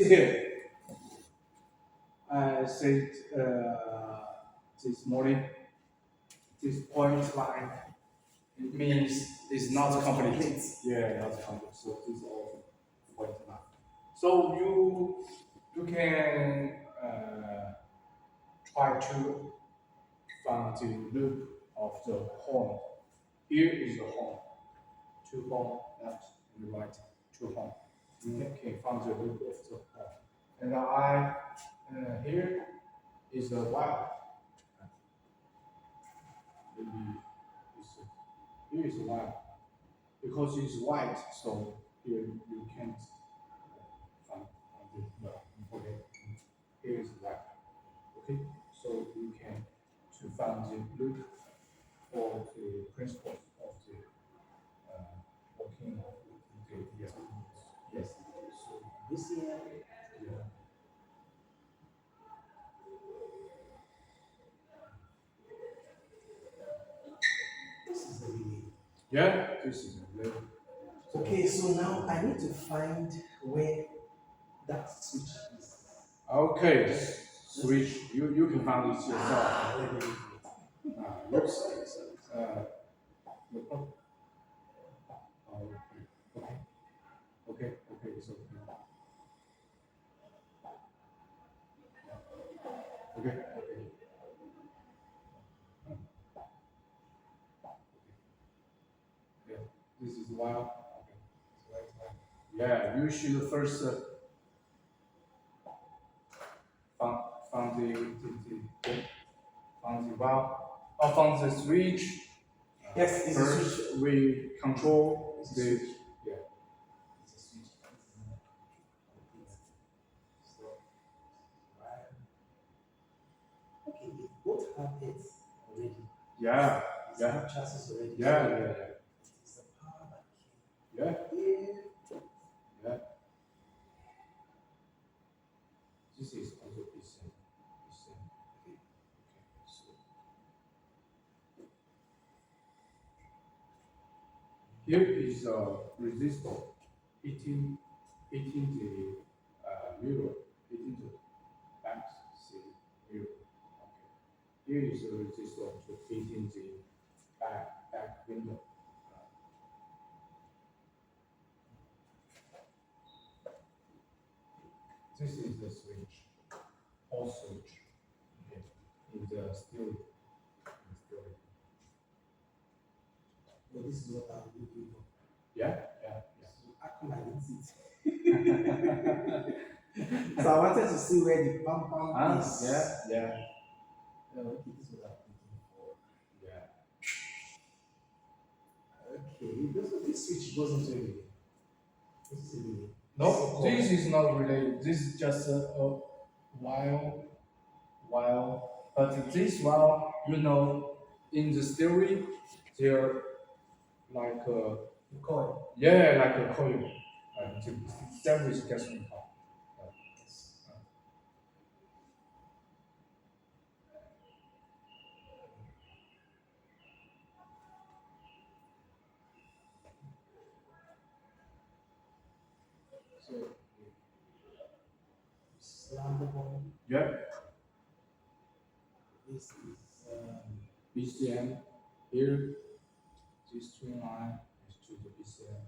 Here, I said this morning, this point line, it means it's not complete. Yeah, not complete. So this is all point line. So you can try to find the loop of the horn. Here is the horn. Two horn, left and right, two horn. You can find the loop of the horn. And here is the wire. Maybe here is the wire. Because it's white, so here you can't find it well. Okay, here is white. Okay, so you can to find the loop for the principles of the working of the yes. Yes. So this here, yeah. This is a relay. Yeah, this is a relay. Okay, so now I need to find where that switch is. Okay, switch. You can find it yourself. Let me Looks. No problem. Okay. Okay. Okay. It's okay. Okay. Okay. Yeah. This is wild. Okay. It's right. Yeah. You should first find find the valve. Or find the switch. Yes, it's a First, switch. we control the yeah. It's a switch. So, right. Okay, we both have it already. Yeah. It's Yeah. have chassis already. Yeah. Yeah. It's the power that came Yeah. here. Yeah. This is also the same. Okay. So here is a resistor hitting the mirror, hitting the back see mirror. Okay. Here is a resistor to hitting the back window. This is the switch, all switch. Okay. In the steering. But this is what I'm looking for. Yeah, yeah, So how come I didn't see it? So I wanted to see where the pump is. yeah, Oh, okay, this is what I'm looking for. yeah. Okay, this switch goes into a relay. This is a relay. No, this is not related. This is just a while. But this while, in the theory, they're like a The coil. yeah, like a coil. That is gasoline pump. Yes. So slam the button. Yeah, This is BCM here. This string line is to the BCM.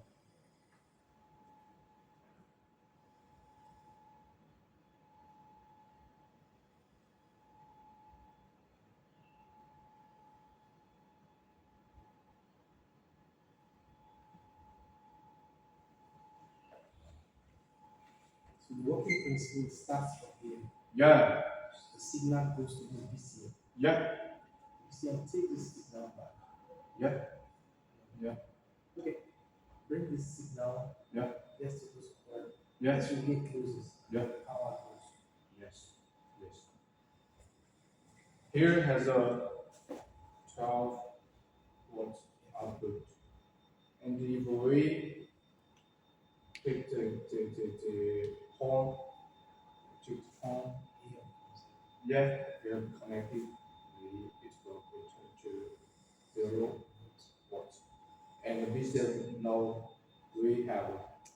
so the working principle starts from here. Yeah, The signal goes to this BCM. yeah, BCM take this signal back. yeah, yeah, Okay. Bring this signal. yeah, Yes, to this coil. yeah, This relay closes. yeah. Power goes. Yes, yes. Here has a 12-volt output, and if we take the horn, take the horn, yeah, we are connected. It will return to 0 volts, and we still know we have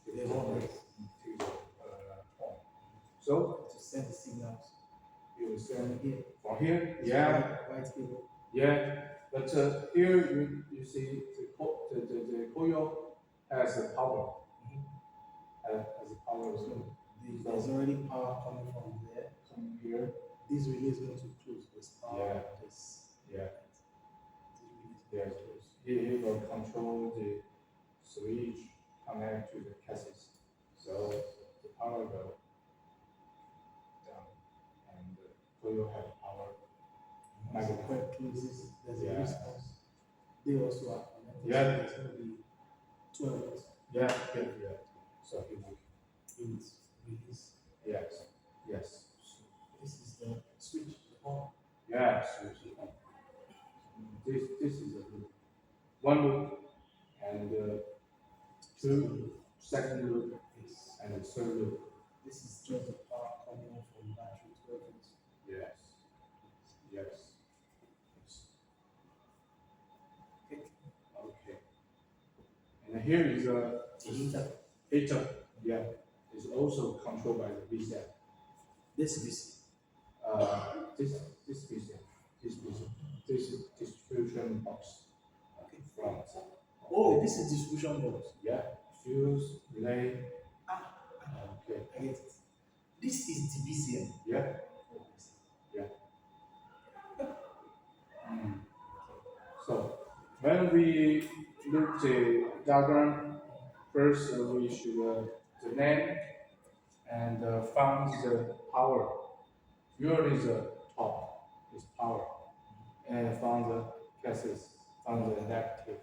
the horn to the horn. So to send the signals you will from send here. from here. It's Yeah, white cable. yeah. But here you see the coil has a power. Has a power as well. There's already power coming from there. From here. This relay is going to close. There's power. Yeah. Yeah. Yes. He will control the switch connect to the chassis. So the power will down and the coil have power. As the coil closes, there's Yeah. a response. They also are connected. Yeah. So there's going to be 12 Yeah. Yeah. So it will. units release. Yes. Yes. This is the switch on. Yes. This is a loop. One loop and two second loop Yes. and a third loop. This is just the power coming in from battery 12 volts. Yes. Yes. Okay. And here is a Heater. heater. Yeah. It's also controlled by the VCM. This. This VCM. This distribution box. Okay. From. Oh, this is distribution box. Yeah. Fuse, relay. Okay. I get it. This is the BCM. Yeah. Yeah. Mm. So when we look the diagram, first we should the name and find the power. Usually the top is power, and find the gases, find the negative,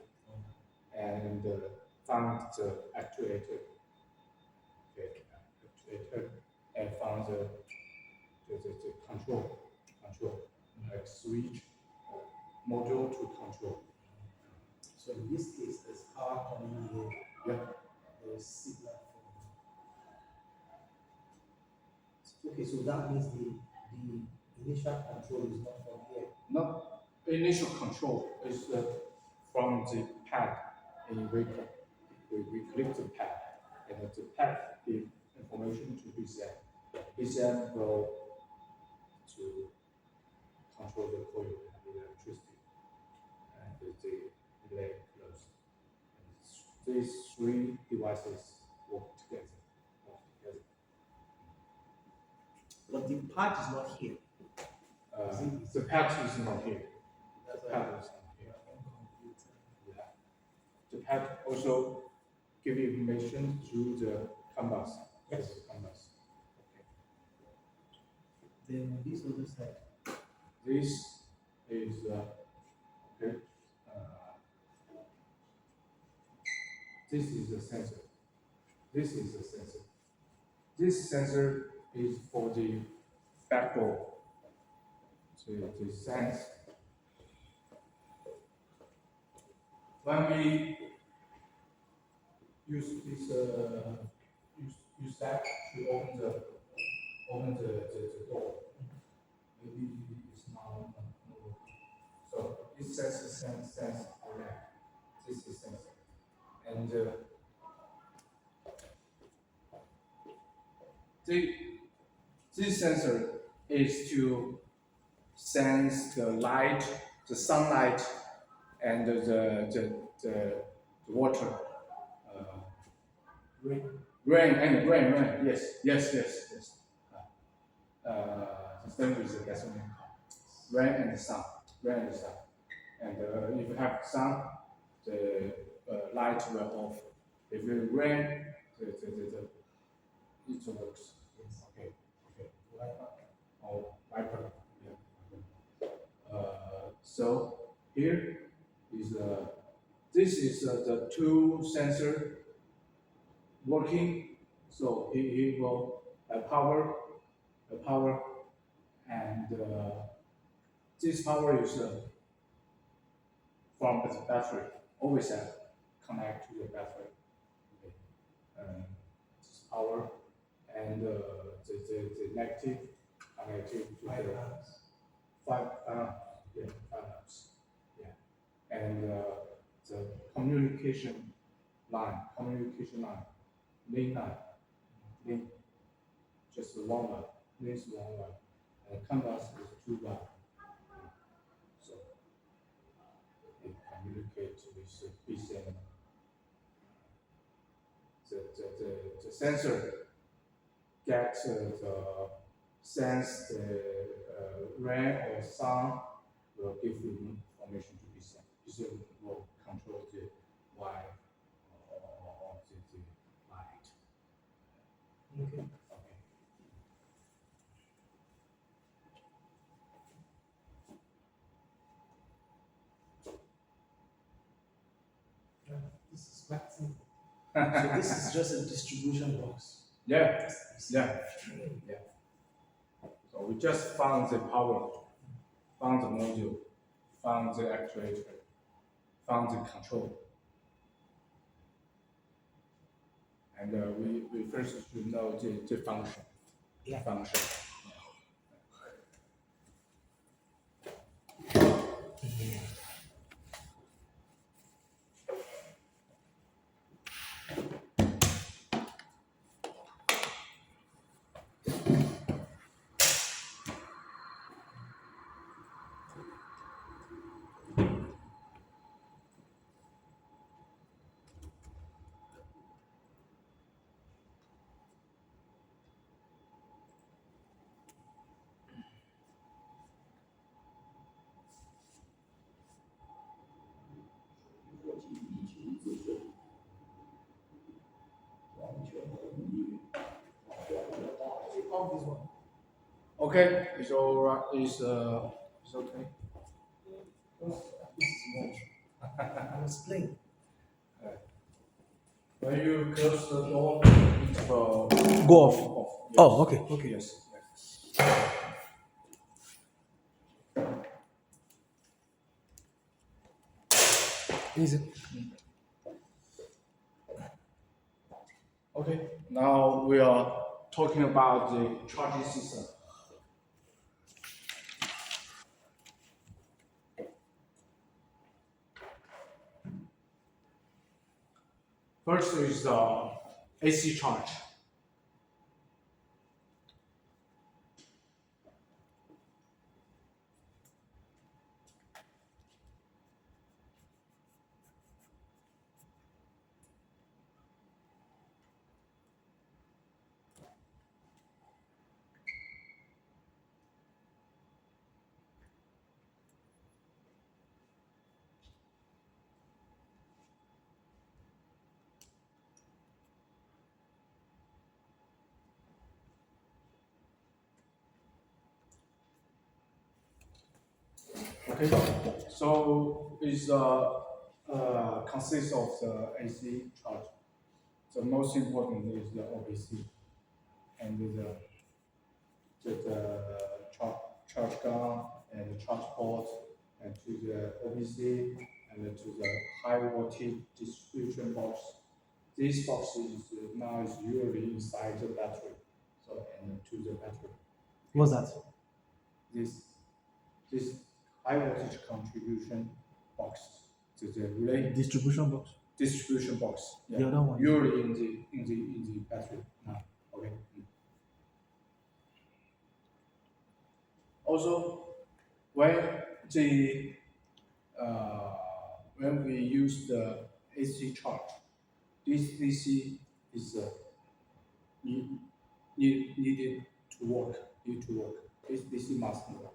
and find the actuator. Okay, actuator, and find the control, like switch module to control. So in this case, there's power coming here. Yeah. There's signal from. Okay, so that means the initial control is not from here. No, initial control is from the pad in vehicle. We click the pad, and the pad give information to BCM. BCM will to control the coil and the electricity, and the relay close. And these three devices work together. But the pad is not here. The pad is not here. That's The why pad is not here. Yeah. The pad also give information through the canvas. Yes. Canvas. Then on this other side, This is okay. This is the sensor. This is the sensor. This sensor is for the backbone. So to sense. When we use this use that to open the door. Maybe it's not no. So this sensor sense around. This is sensor. And this sensor is to sense the light, the sunlight, and the water. Rain. Yes. The same with the gasoline car. Rain and the sun. And if you have sun, the light will off. If you rain, it works. Okay. Oh, wiper. Yeah. So here is this is the two sensor working. So he will have power, and this power is from the battery. Always connect to the battery. Okay. This power and the negative connected to five the amps. 5 amps. Yeah. And the communication line, link just one wire, this one wire, and canvas is two wire. So it communicates with the PCM. The sensor gets the sense the rain or sun will give you information to PCM. PCM will control the wire or the light. Okay. Okay. Yeah, this is quite simple. So this is just a distribution box. Yeah, yeah, yeah. So we just found the power, found the module, found the actuator, found the control. And we first should know the function. Yeah. Function. Off this one. Okay, it's all right. It's okay. This is more. I was playing. When you close the door, it will Go off. Yes. Oh, okay, okay. Yes. Easy. Okay. Now we are talking about the charging system. First is the AC charge. Okay, so it's consists of the AC charge. The most important is the OBC and the charge gun and the charge port and to the OBC and to the high voltage distribution box. This box is now is usually inside the battery. So and to the battery. What's that? This this high voltage contribution box to the relay Distribution box. distribution box. The other one. Usually in the battery now. Okay. Also, when the when we use the AC charge, this DC is need, needed to work. Need to work. This DC must work.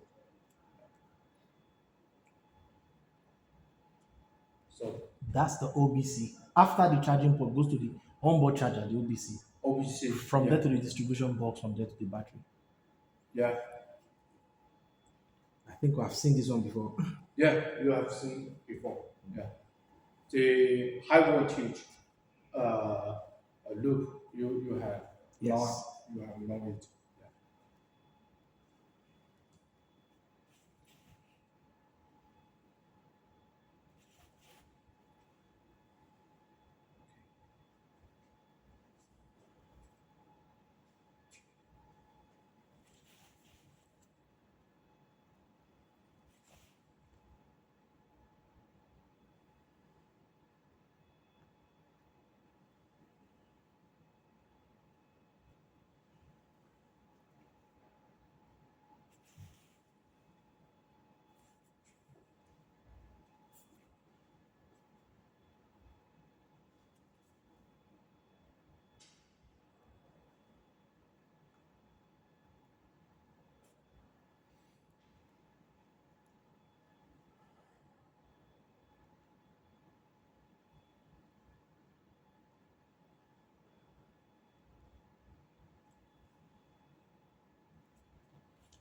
So That's the OBC. After the charging port goes to the onboard charger, the OBC. obviously From yeah, there to the distribution box, from there to the battery. yeah, I think I've seen this one before. yeah, you have seen before. Yeah, the high voltage loop you have Yes. not you have known it. Yeah.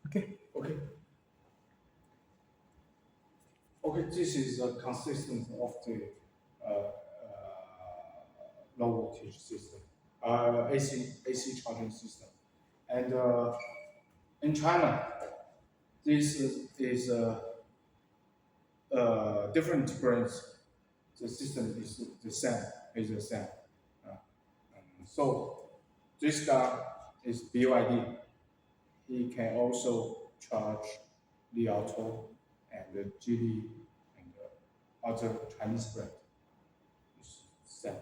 Okay. Okay. Okay, this is a consistent of the low voltage system, AC charging system, and in China, this is different brands. The system is the same, is the same. Uh, so this guy is BYD. He can also charge Li Auto and GD and other Chinese brand. It's same.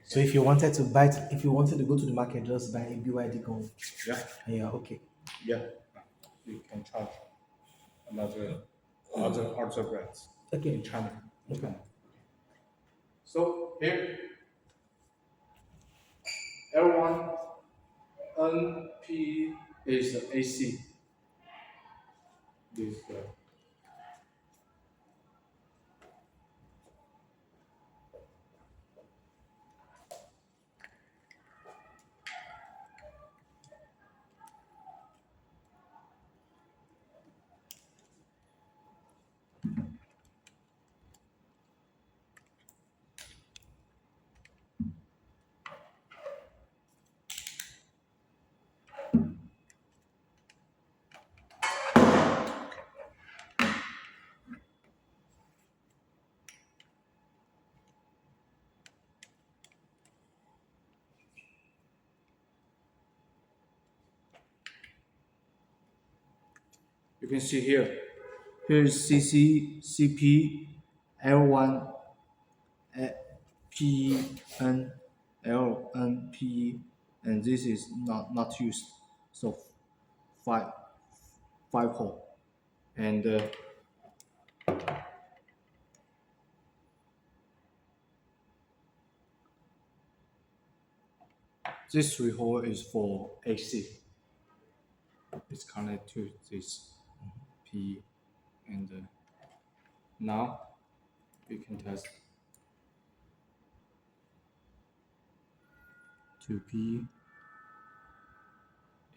So if you wanted to buy, if you wanted to go to the market, just buy a BYD gun. Yeah, Yeah. Okay. yeah. You can charge another other brands in Okay. China. In Okay. China. So here L1 NP is AC. This you can see here. Here is CC, CP, L1, PN, LN, PE, and this is not used. So five five hole, and this three hole is for AC. It's connected to this PE, and now we can test to PE.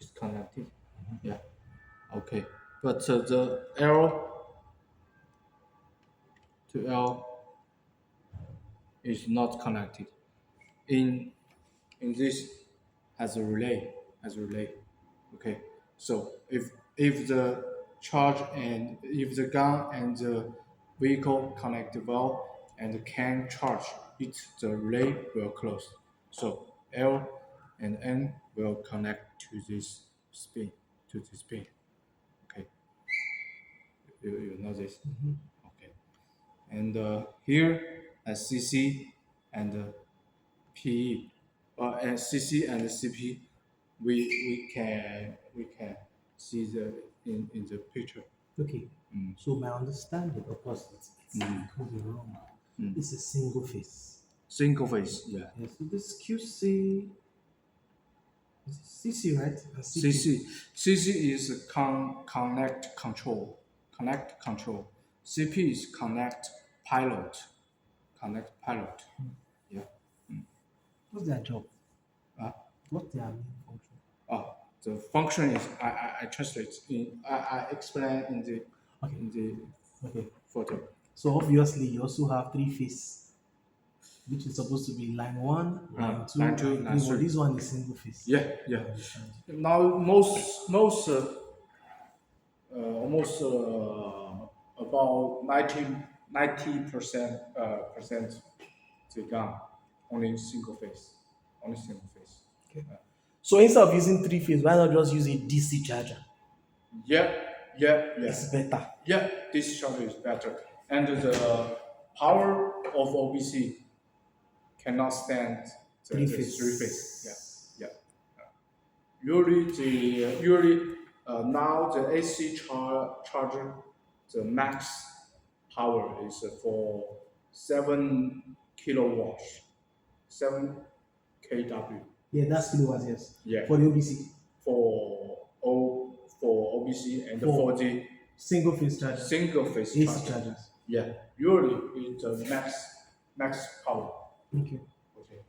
It's connected. Yeah. Okay. But the L to L is not connected. In this as a relay. Okay. So if the charge and if the gun and the vehicle connect well and can charge, the relay will close. So L and N will connect to this spin Okay. You know this. Okay. And here as CC and PE, and CC and CP, we can see in the picture. Okay. Mm. So my understanding, of course, it could be wrong. This is single phase. Single phase, yeah. Yeah, so this QC is CC, right? And CP. CC is connect control. CP is connect pilot. Yeah. What's their job? Uh, What's their main function? the function is I translate in I explain Okay. in the Okay. photo. So obviously you also have three phase, which is supposed to be line one, line two, line two, line line three. But three. this one is single phase. Yeah, yeah. I understand. Now most almost about 90% percent the gun only single phase. Okay. So instead of using three phase, why not just use a DC charger? Yeah, yeah, yeah. It's better. Yeah, this charger is better, and the power of OBC cannot stand Three the phase. three phase. Yeah, yeah. Usually now the AC charger, the max power is for 7 kilowatts, 7 kW. Yeah, that's kilowatts, yes. Yeah. For the OBC. For OBC and For for the single phase charger. single phase AC charger. chargers. Yeah, usually it's max power. Okay. Okay.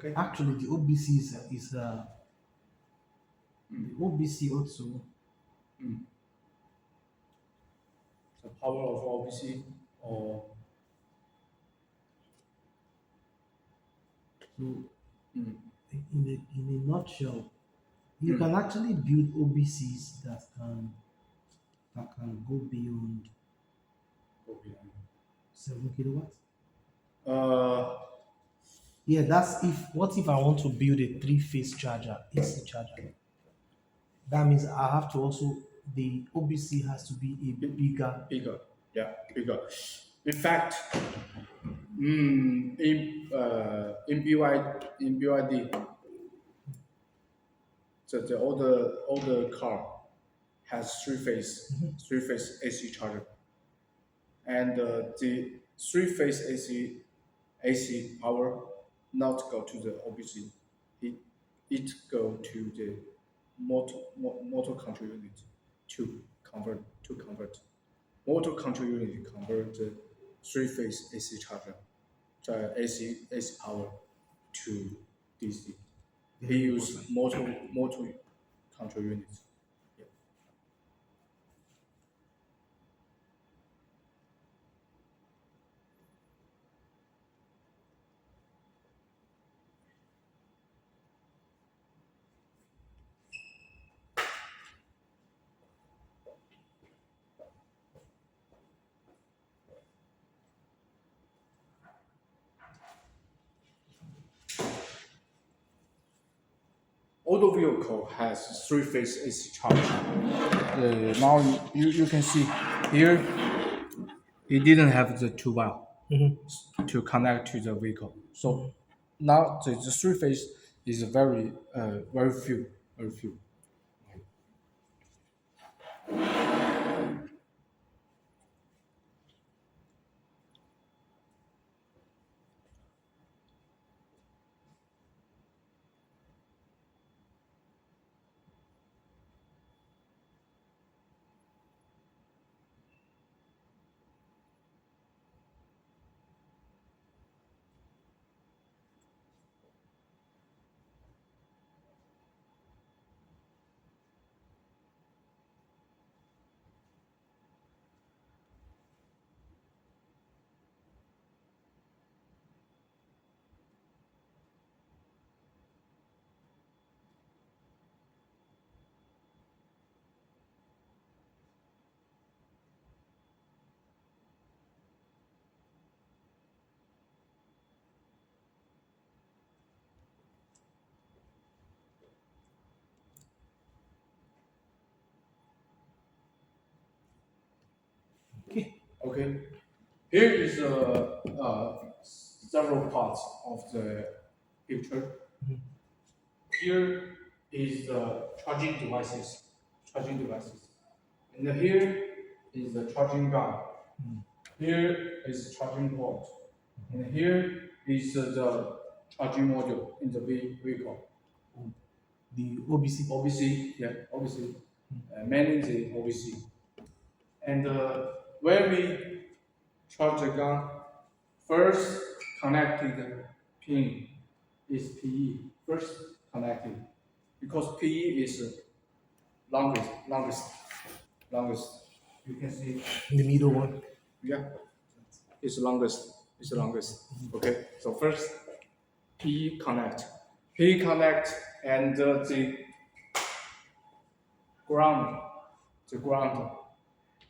Okay. Actually, the OBC is the OBC also. Mm. The power of OBC or So mm. in a nutshell, you Mm. can actually build OBCs that can go beyond Okay. 7 kilowatts. Uh, Yeah, that's if what if I want to build a three-phase charger, AC charger. That means I have to also the OBC has to be a bigger. bigger. Yeah, bigger. In fact, in BYD, the older car has three phase AC charger, and the three-phase AC power not go to the OBC, it it go to the motor control unit to convert motor control unit convert the three-phase AC charger, the AC power to DC. He Very use important. motor control unit. Yeah. Auto vehicle has three-phase AC charge. Now you can see here it didn't have the two wire to connect to the vehicle. So now the three-phase is very few. Okay. Okay. Here is several parts of the picture. Here is the charging devices. Charging devices. And here is the charging gun. Here is charging port. And here is the charging module in the vehicle. The OBC. OBC, yeah, OBC. Mainly the OBC. And where we charge the gun, first connected pin is PE. First connected. Because PE is longest. You can see, The middle one. yeah, it's longest. It's the longest. Okay, so first PE connect, and ground, the ground,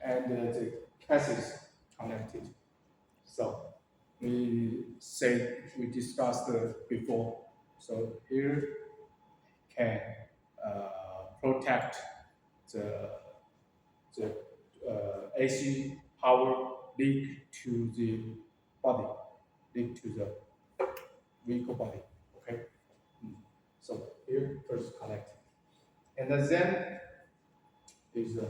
and the cases connected. So we discussed before. So here can protect the the AC power leak to the body, leak to the vehicle body. Okay. Mm. So here first connect, and then is the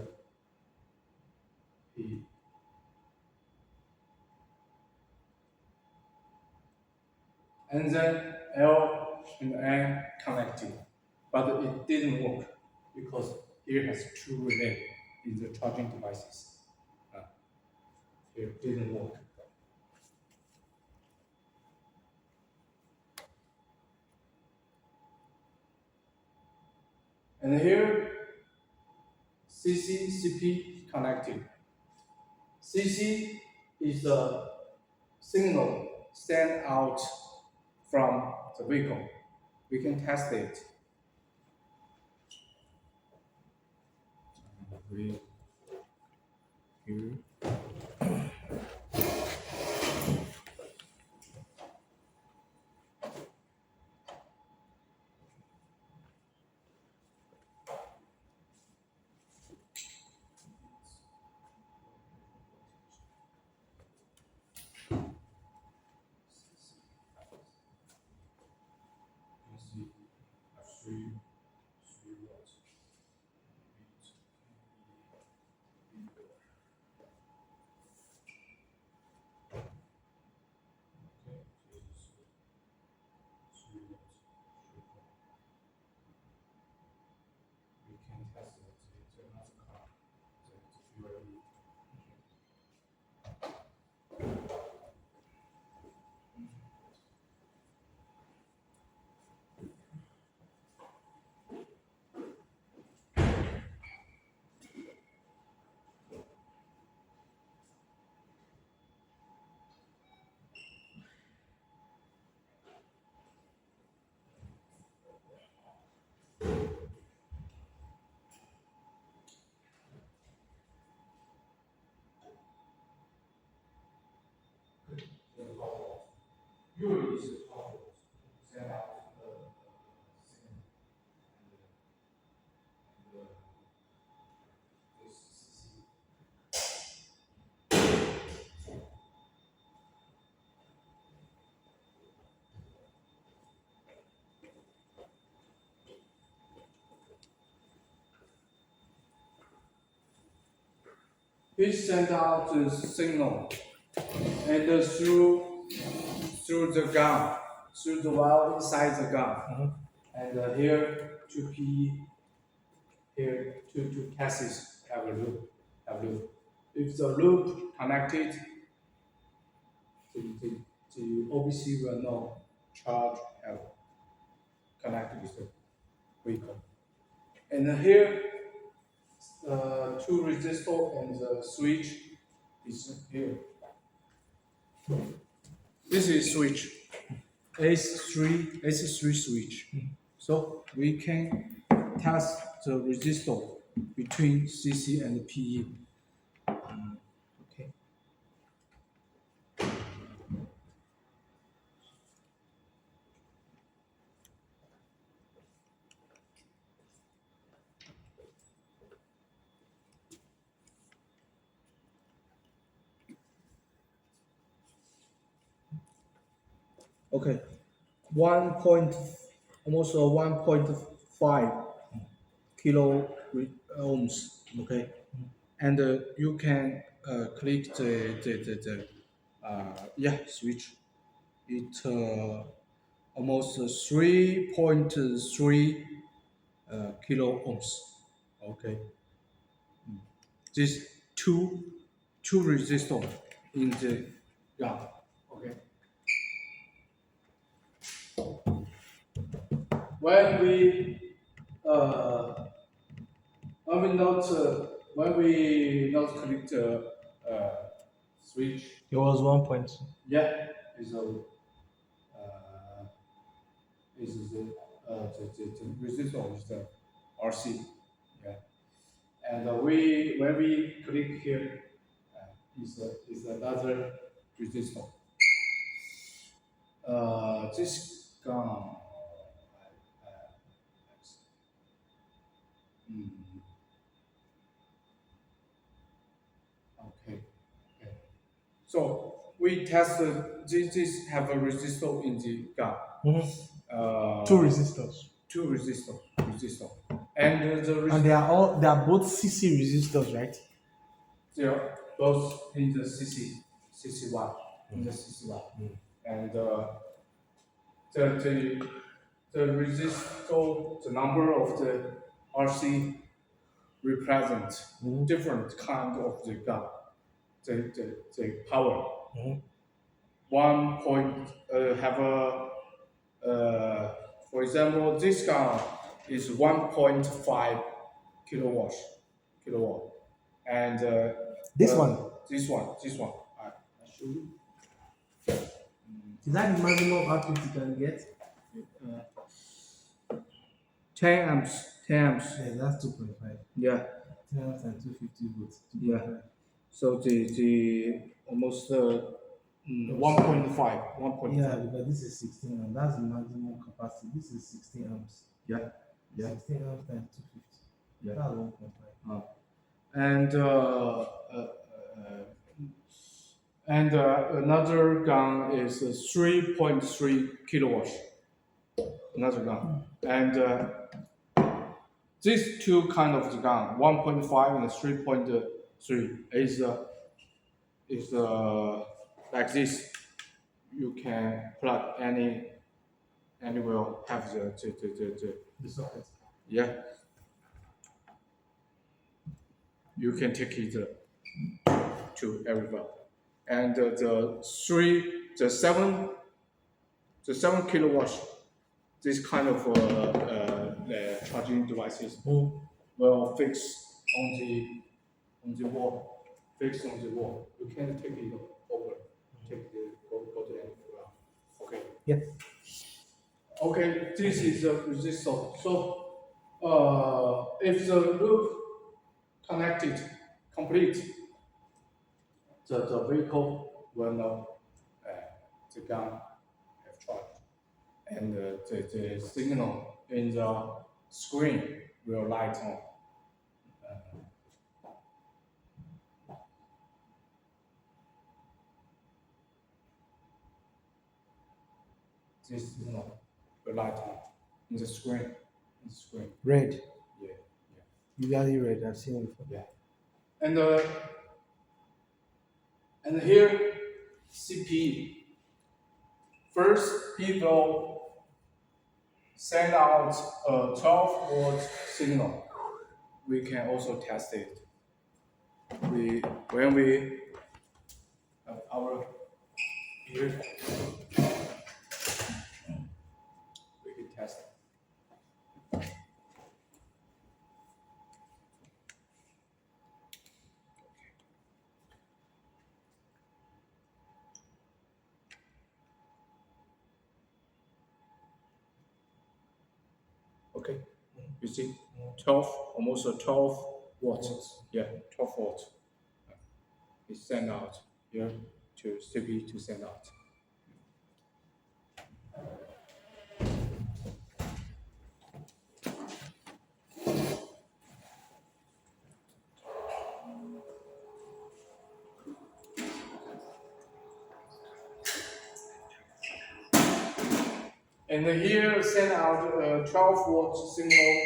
and then L and N connected, but it didn't work because here has two relay in the charging devices. Uh, it didn't work. And here, CC, CP connected. CC is the signal sent out from the vehicle. We can test it. Here. It sends out the signal and through the gun, through the wire inside the gun. And here two P, here two passes have a loop, If the loop connected, the OBC will know charge have connected with the vehicle. And here, two resistor and the switch is here. This is switch, S3 switch. So we can test the resistor between CC and PE. Okay. Okay. 1 point, almost 1.5 kilo ohms. Okay. And you can click the switch. It almost 3.3 kilo ohms. Okay. This two resistor in the gun. Okay. When we when we not click the switch, It was 1.2. yeah, is a is the resistor is the RC, yeah, and we when we click here, is another resistor. This gun. Mm, okay. Okay. So we tested this have a resistor in the gun. Two resistors. Two resistor, and the And they are both CC resistors, right? they are both in the CC1, in the CC1, and the resistor, the number of the RC represent different kind of the gun, the power. One point have a for example, this gun is 1.5 kilowatt, and This one, this one. I show you. is that the maximum output you can get? 10 amps, 10 amps. Yeah, that's 2.5. Yeah, 10 amps and 250 volts. yeah. 2.5. So the almost 1.5, 1.5. Yeah, because this is 16 amps. That's the maximum capacity. This is 16 amps. Yeah, yeah. 16 amps times 250. Yeah. That's 1.5. And another gun is 3.3 kilowatts. Another gun, and these two kind of the gun, 1.5 and 3.3, is like this. You can plug any will have The socket. yeah. You can take it to everywhere. And the 7 kilowatts, this kind of charging devices will fix on the wall, fix on the wall. You can take it over, go to anywhere. Okay. Yeah. Okay, this is the resistor. So, if the loop connected, complete, the vehicle will know the gun have charged, and the signal in the screen will light on. This signal will light on in the screen. In the screen. Red. Yeah, Usually red. I've seen it before. yeah. And here, CP. First, he will send out a 12-volt signal. We can also test it. When we have our here, we can test it. Okay, you see, 12, almost a 12 watts. Yeah, 12 volts. It send out here to CP to send out. And here send out a 12-volt signal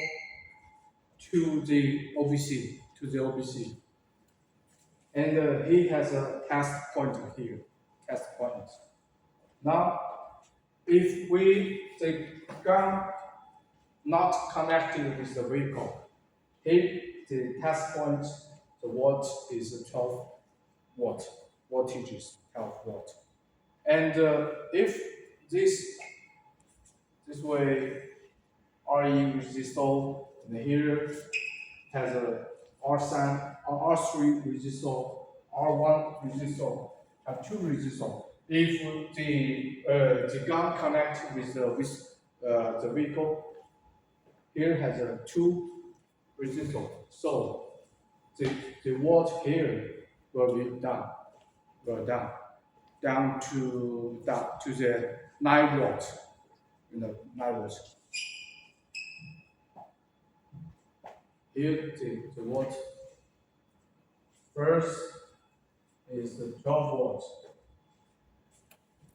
to the OBC, And he has a test point here, test point. Now, if the gun not connected with the vehicle, the test point, the watt is 12 watt, wattage is 12 watt. And if this way RE resistor, and here has a R3 resistor, R1 resistor, have two resistors. If the gun connect with the vehicle, here has a two resistor. So the watt here will be down to the 9 watts. 9 watts. Here the watt first is the 12 volts.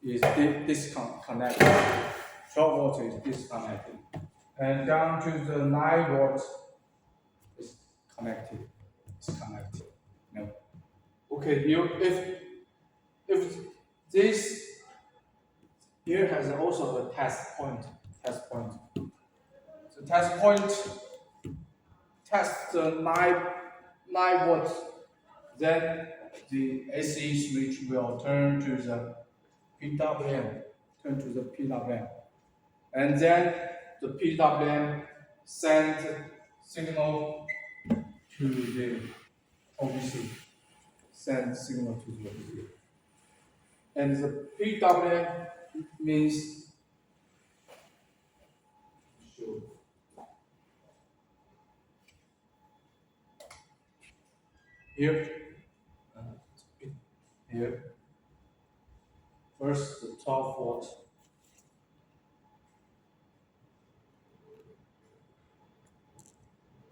Is disconnected. 12 volts is disconnected. And down to the 9 watts is connected. It's connected. No. Okay, if this here has also a test point. The test point test the 9 watts, then the AC switch will turn to the PWM, and then the PWM send signal to the OBC. Send signal to the OBC. And the PWM means show here, uh, here. First, the 12 volt,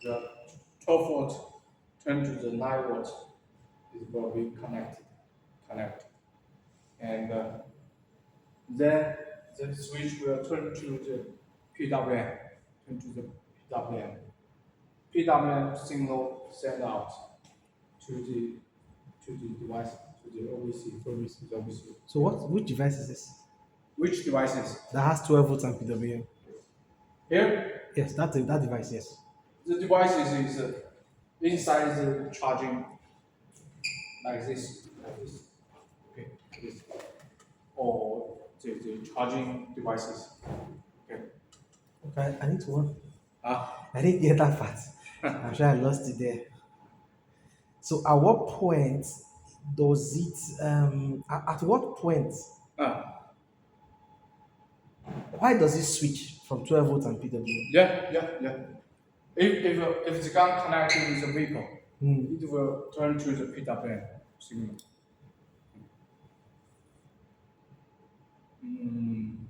the 12 volt turn to the 9 volt is will be connected, and then the switch will turn to the PWM, turn to the PWM. PWM signal send out to the device, to the OBC, the OBC. So which device is this? Which devices? That has 12 volts and PWM. Here, Yes, that device, yes. the devices is inside the charging like this, okay, this, or the charging devices. Okay. Okay, I need to one. Ah, I didn't get that part. I'm sure I lost it there. So at what point does it at what point ah, why does it switch from 12 volts and PWM? yeah. If it's gun connected with the vehicle, Hmm. it will turn to the PWM signal. Mm,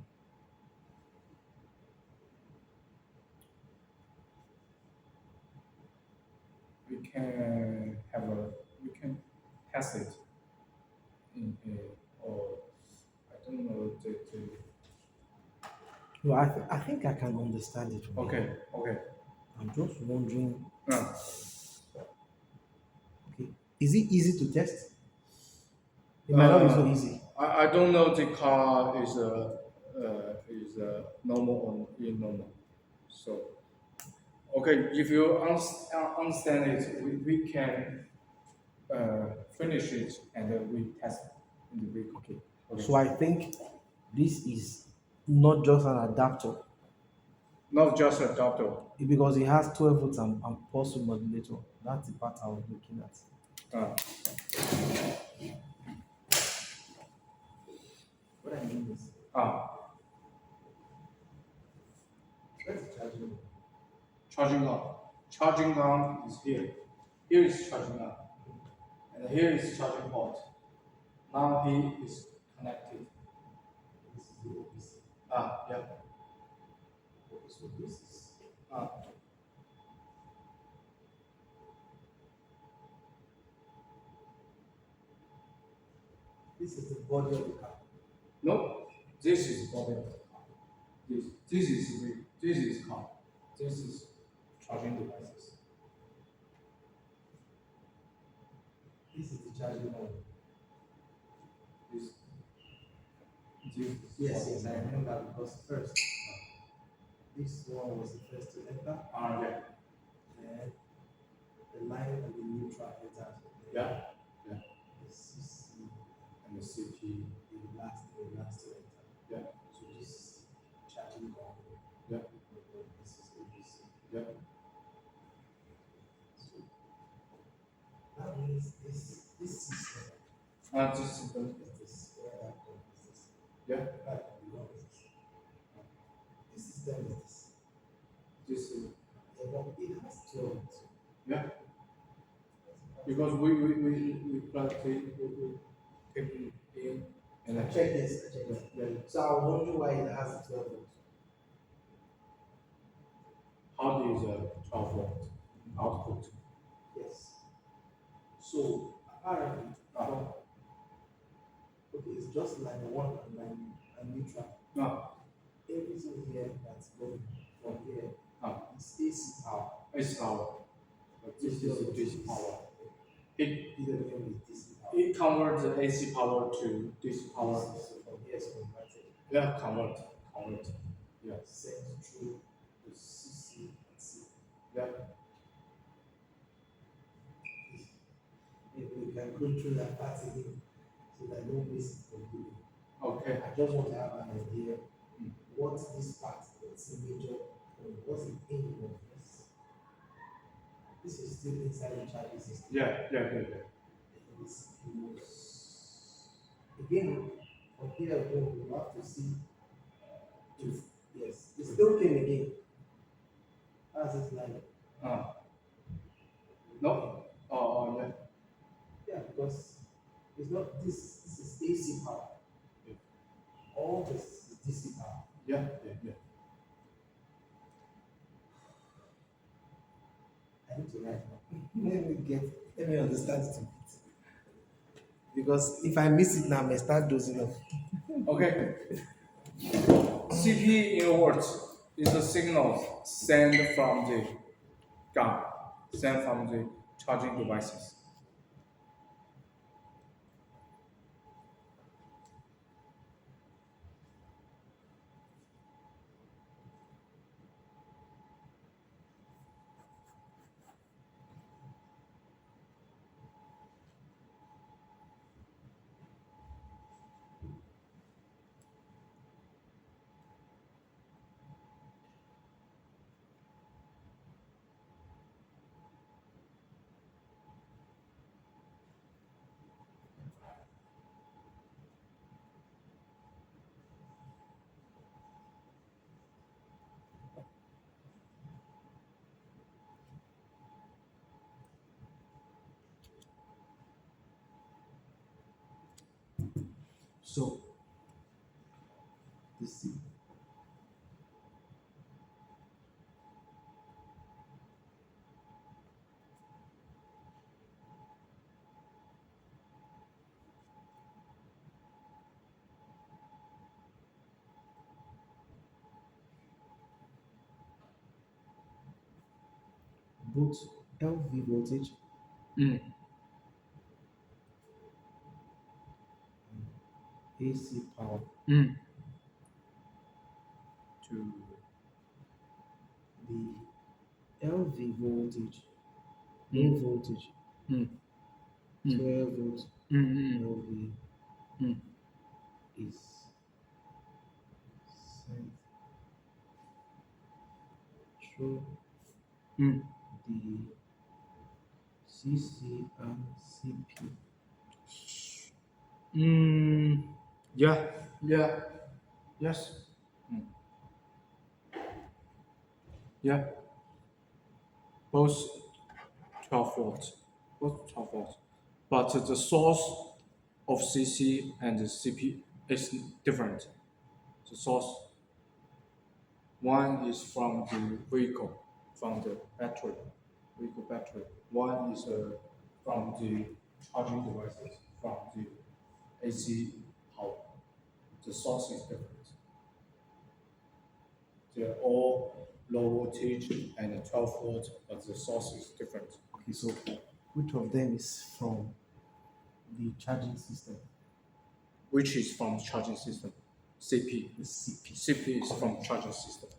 we can have a we can test it in or I don't know the No, I think I can understand it from here. okay. I'm just wondering, Uh, okay, is it easy to test? It might not be so easy. I don't know the car is normal or normal. So okay, if you understand it, we can finish it and then we test in the vehicle. Okay. Okay. So I think this is not just an adapter Not just a doctor. because it has 12 volts and pulse modulator. That's the part I was looking at. Uh, What I mean is, ah, where's the charging? charging on. Charging on is here. Here is charging on. And here is charging port. Now he is connected. This is the OPC. Ah, yeah. So this is Ah, the body of the car. no, this is body of the car. This is car. This is charging devices. This is the charging one. This, this Yes, I remember because first this one was the first to enter, Ah, yeah. then the line and the neutral entered. Yeah. Yeah. The CC, And the CP. the last to enter. Yeah. So this is charging on. Yeah. This is ABC. Yeah. So that means this system This is the, is this where that one is this. yeah. That one is this. This system is this. This is, Yeah, but it has 12. yeah. Because we plug it, we take it in and then Check this. Check this. Yeah. So I was wondering why it has 12 volts. How is a 12 volt output? Yes. So apparently, okay, it's just line one and line and neutral. No, Everything here that's going from here no, is AC power. it's our. This is DC power. It PWM is DC power. it converts the AC power to DC power. So from here it's converted. Yeah, convert. Yeah, Sent through the CC and C. yeah. If we can go through that part again so that no miss it completely. Okay. I just want to have an idea what this part, what's the major point, what's the aim of still inside the charging system. Yeah. Again, from here again, we have to see if, yes, it still came again. As it's like, Uh, no? Oh, yeah. yeah, because it's not this is AC power. Yeah. All this is DC power. Yeah. I need to write now. Let me understand it a bit. Because if I miss it now, I may start dozing off. Okay. CP in words is the signal gun, sent from the charging devices. So, this is both LV voltage Mm. and AC power. Mm. To The LV voltage, low mm. voltage, Mm. Mm. 12 volts Mm. LV Mm. is sent through Mm. the CC and CP. Mm. Yeah. Yes. Mm. Yeah. Both 12 volts. Both 12 volts. But the source of CC and the CP is different. The source, one is from the vehicle, from the battery, vehicle battery. One is from the charging devices, from the AC power. The source is different. They're all low voltage and 12 volts, but the source is different. Okay, so which of them is from the charging system? Which is from charging system? CP. The CP. CP is from charging system.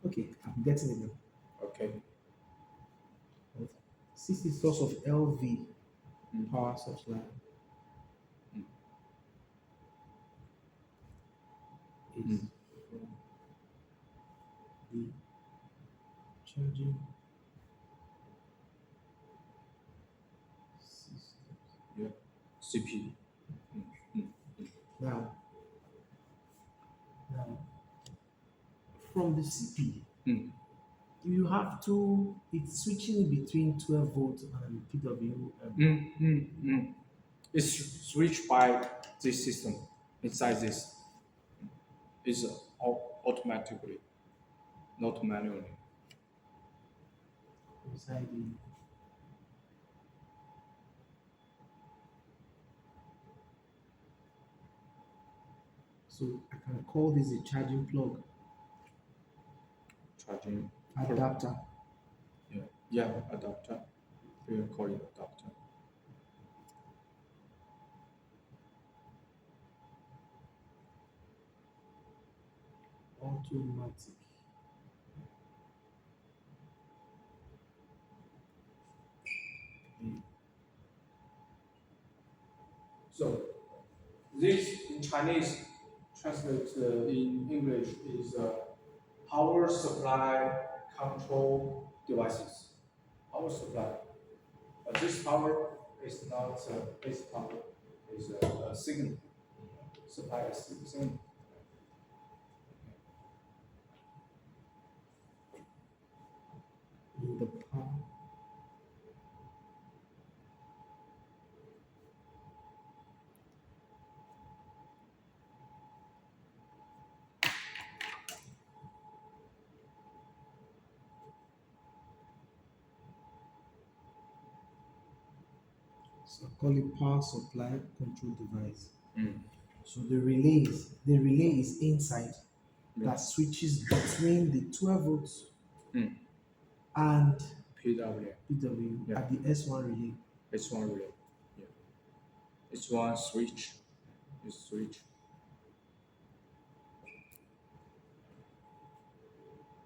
Okay, I'm getting it now. Okay. CC source of LV Mm. power supply Mm. is Mm. from the charging system. Yeah. CP. Mm. Now, now, from the CP, Mm. you have to, it's switching between 12 volts and PWM. It's switched by this system inside this. It's automatically, not manually. Inside the, so I can call this a charging plug Charging. adapter. Yeah, adapter. We call it adapter. Automatic. So this in Chinese translates in English is power supply control devices. Power supply. This power is not base power, is a signal. Supply a signal. The power. So call it power supply control device. So the relay is inside that switches between the 12 volts and PWM. PW Yeah. at the S1 relay. It's one relay. Yeah. It's one switch. It's switch.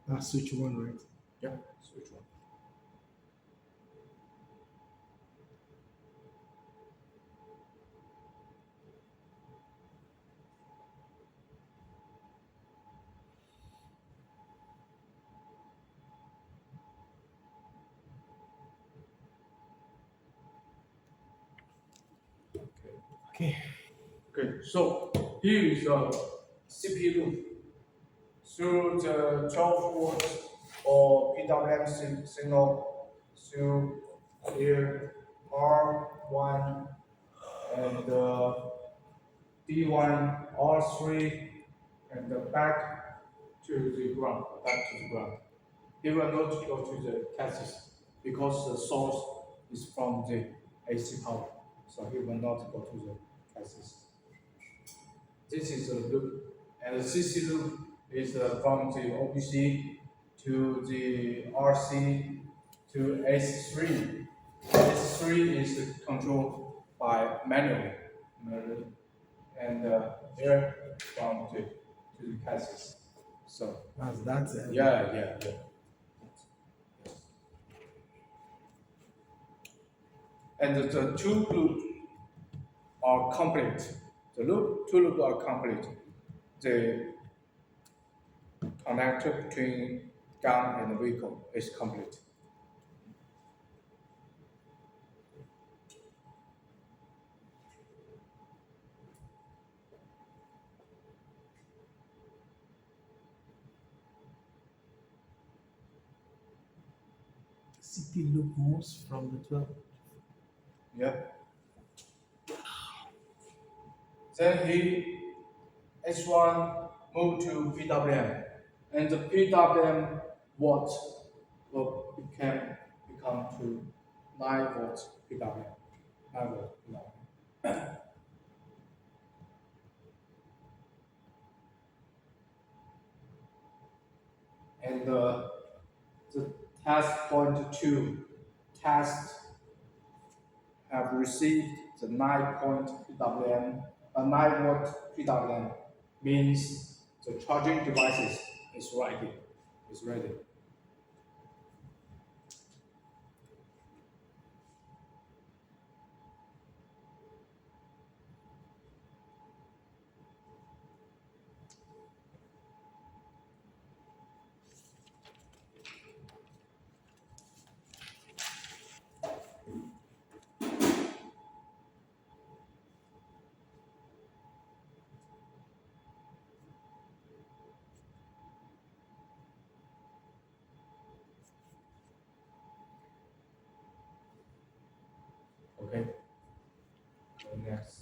That's switch one, right? Yeah. Switch one. Okay. Okay. Okay. So here is a CPU loop through the 12 volts or PWM signal through here R1 and D1 R3 and back to the ground, back to the ground. He will not go to the chassis because the source is from the AC power, so he will not go to the chassis. This is a loop, and the CC loop is from the OBC to the RC to S3. S3 is controlled by manually, and here from to the chassis. So That's yeah. And the two loops are complete. Two loops are complete. The connector between gun and the vehicle is complete. CP loop moves from the 12. Yep. Then he H1 moved to PWM, and the PWM watt will become to 9 volts PWM. 9 volt PWM. And the test point 2 test have received the 9 point PWM, 9 volt PWM means the charging devices is ready. Is ready. Okay. So next.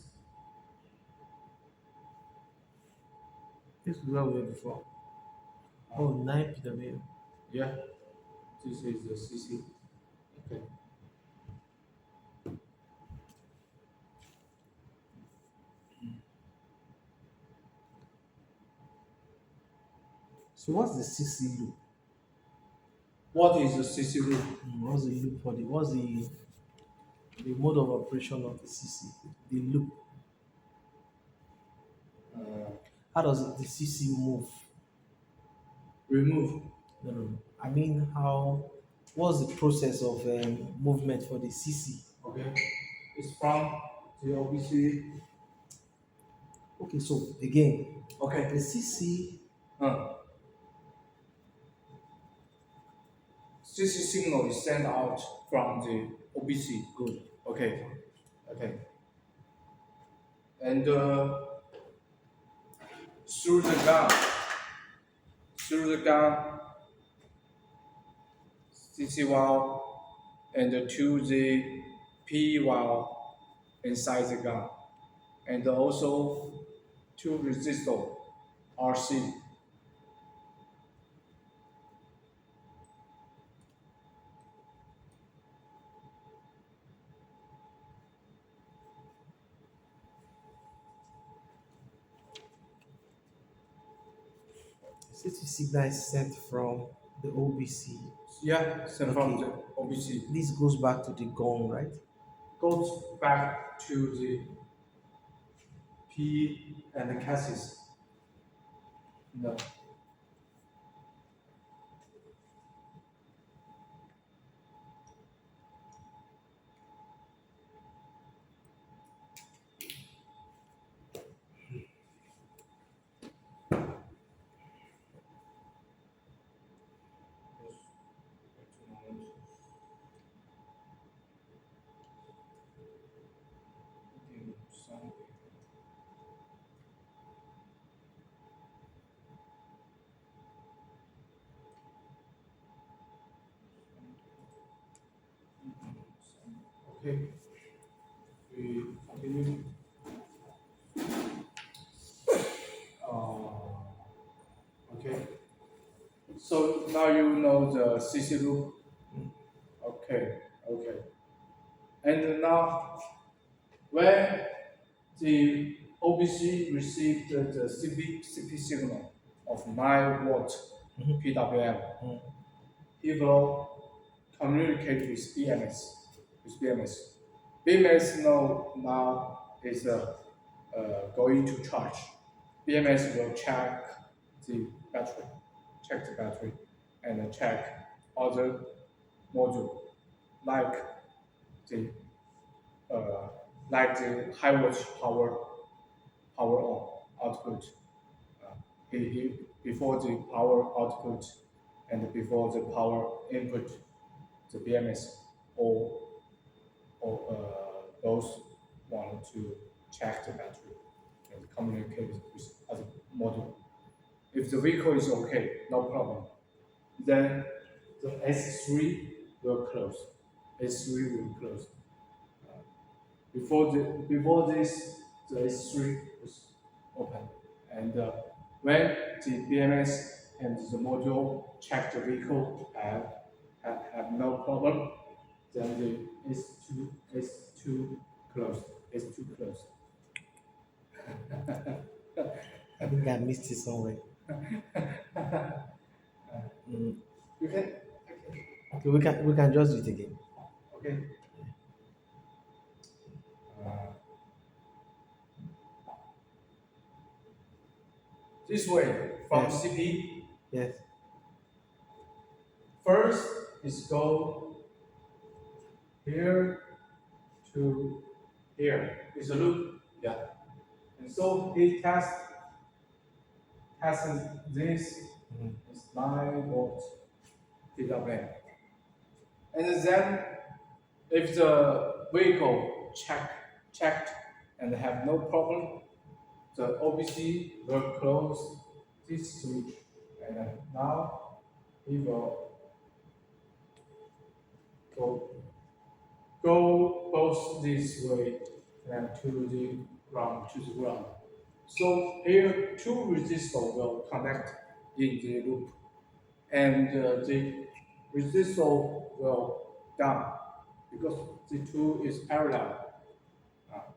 This is where we were before. Oh, 9 PW. Yeah. This is the CC. Okay. So what's the CC loop? What is the CC loop? What's the loop for what's the mode of operation of the CC? The loop. Uh, How does the CC move? remove. No. I mean, what's the process of movement for the CC? Okay. It's from the OBC. Okay, so again, Okay. the CC Uh, CC signal is sent out from the OBC. Good. Okay, okay, and through the gun, through the gun, CC valve, and to the P valve inside the gun, and also two resistor RC. CT signal is sent from the OBC. Yeah, sent from Okay. the OBC. This goes back to the gun, right? Goes back to the P and the chassis. No. Okay, we continue. Okay, so now you know the CC loop. Okay, okay. And now, when the OBC received the CP signal of 9 watt Mhm. PWM, Mm. it will communicate with BMS. With BMS. BMS now is going to charge. BMS will check the battery, and check other module like the uh, high wattage power on output. Before the power output and before the power input, the BMS or both want to check the battery and communicate with other module. If the vehicle is okay, no problem. Then the S3 will close. S3 will close. Before this, the S3 was open, and when the BMS and the module check the vehicle have no problem, then the S2 closed. S2 closed. I think I missed it somewhere. Mm. You can Okay, we can just do it again. okay. Uh, this way from Yes. CP Yes. first is go here to here. It's a loop. Yeah. And so it tests this Mhm. is 9 volt PWM. And then if the vehicle checked and have no problem, the OBC will close this switch. And now it will go both this way and to the ground. So here two resistors will connect in the loop, and the resistor will down because the two is parallel.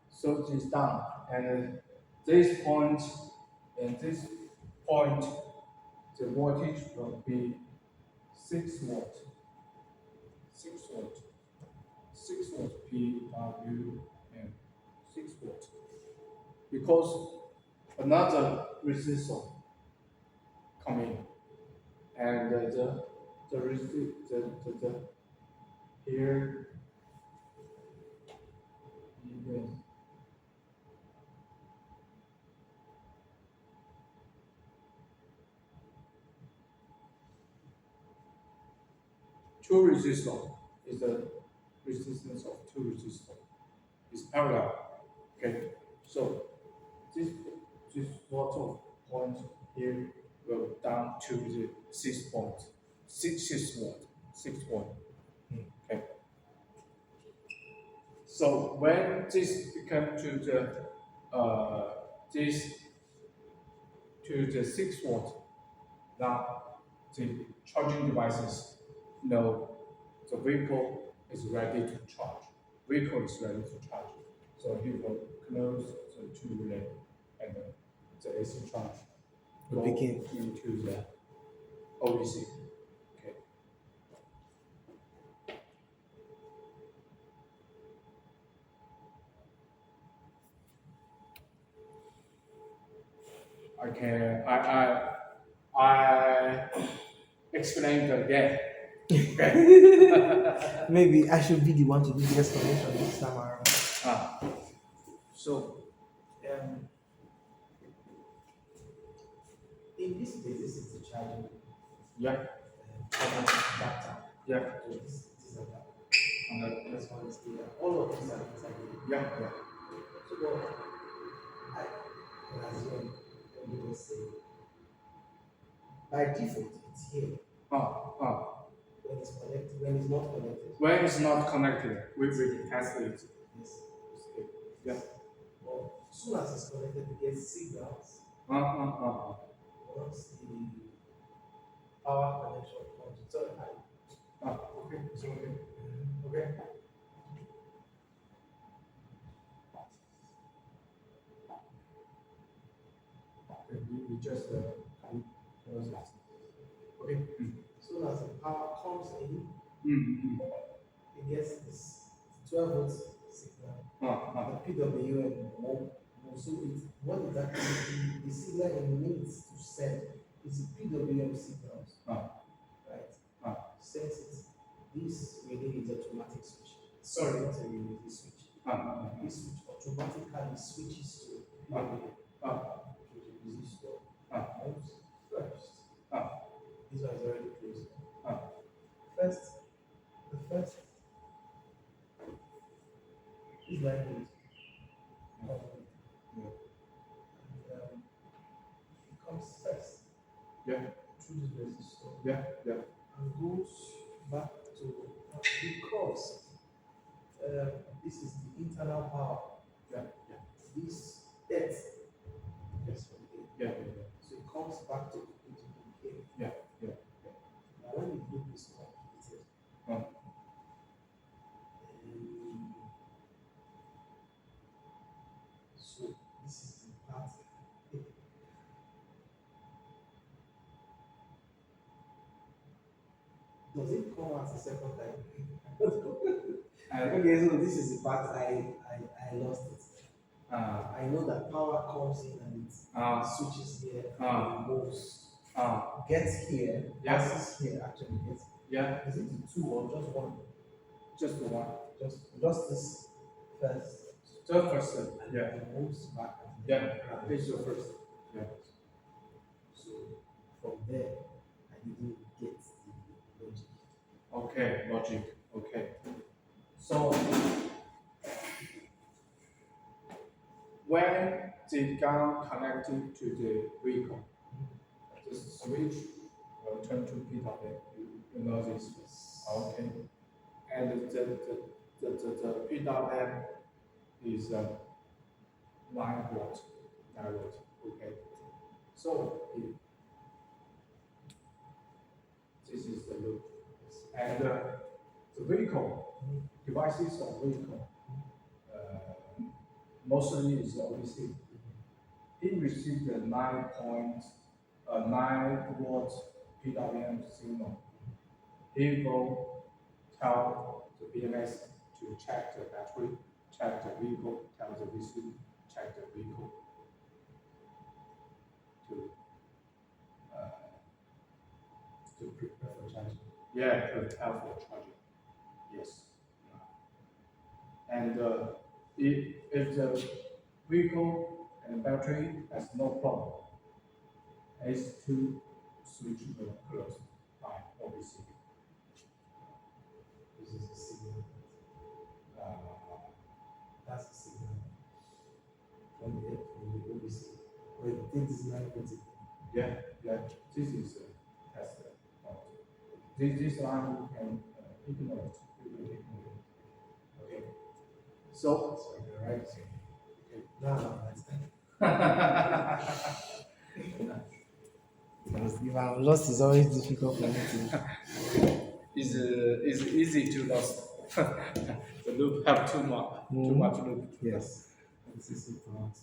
So it is down, and this point and this point, the voltage will be 6 watt, 6 watt, 6 watt PWM, 6 watt, because another resistor coming, and the here even two resistor is the resistance of two resistor is parallel. Okay, so this this water point here will down to the 6 point, 6 watt, 6 watt. Okay. So when this become to the this to the 6 watt, now the charging devices know the vehicle is ready to charge. Vehicle is ready to charge. So he will close the two relay and the AC charge Will go begin. into the OEC. Okay. I can I explain it again. Okay. Maybe I should be the one to do the explanation this time around. Ah, so Um, in this case, this is the charging yeah, adapter. yeah, So this is adapter. and, This one is here. All of these are inside here. yeah, yeah. So what I can assume, let me just say, by default, it's here. Ah, ah. When it's connected, when it's not connected, When it's not connected, we test it. yes. Yeah. But as soon as it's connected, it gets signals. Uh. Once the power connection comes, it's all right. Ah, okay, it's okay. Okay. Okay, we just close it. Okay. As soon as the power comes in, Mm. it gets this 12 volts signal. The PWM will so it what is actually the signal it needs to send is the PWM signals, right? Sends it. This relay is automatic switch. Sorry, not a relay, this switch. This switch automatically switches to PWM. To the resistor. Moves first. This one is already closed. First, the first is like this. It comes first Yeah, through this resistor yeah, yeah. and goes back to because this is the internal power. Yeah. This earth, Yes. Yeah. so it comes back to here. Yeah. Now when the loop is completed, Um, so this is the part. Does it come at a second time? Okay, so this is the part I lost it. I know that power comes in and it switches here and it moves. Gets here, Yeah. passes here, actually gets. yeah, Is it the two or just one? just the one. Just this first. Just first. And Yeah. it moves back. And Yeah. then This is your first. Yeah. So from there, I didn't get the logic. Okay, logic. Okay. So when the gun connected to the vehicle, the switch will turn to PWM. You know this. Okay. And the PWM is 9 watt. 9 watt. Okay. So this is the loop. And the vehicle, devices of vehicle, mostly is OBC. He received a 9 watt PWM signal. He will tell the BMS to check the battery, check the vehicle, tell the VC, check the vehicle to prepare for charging. Yeah, prepare for charging. Yes. And if the vehicle and battery has no problem, S2 switch will close by OBC. OBC. Or you think this is 940? Yeah, yeah. This is a test. This one can ignore it. You can ignore it. Okay. So the right thing. No, no, that's because if I'm lost, it's always difficult for me to. Is easy to lost. The loop have too much loop. Yes. This is important.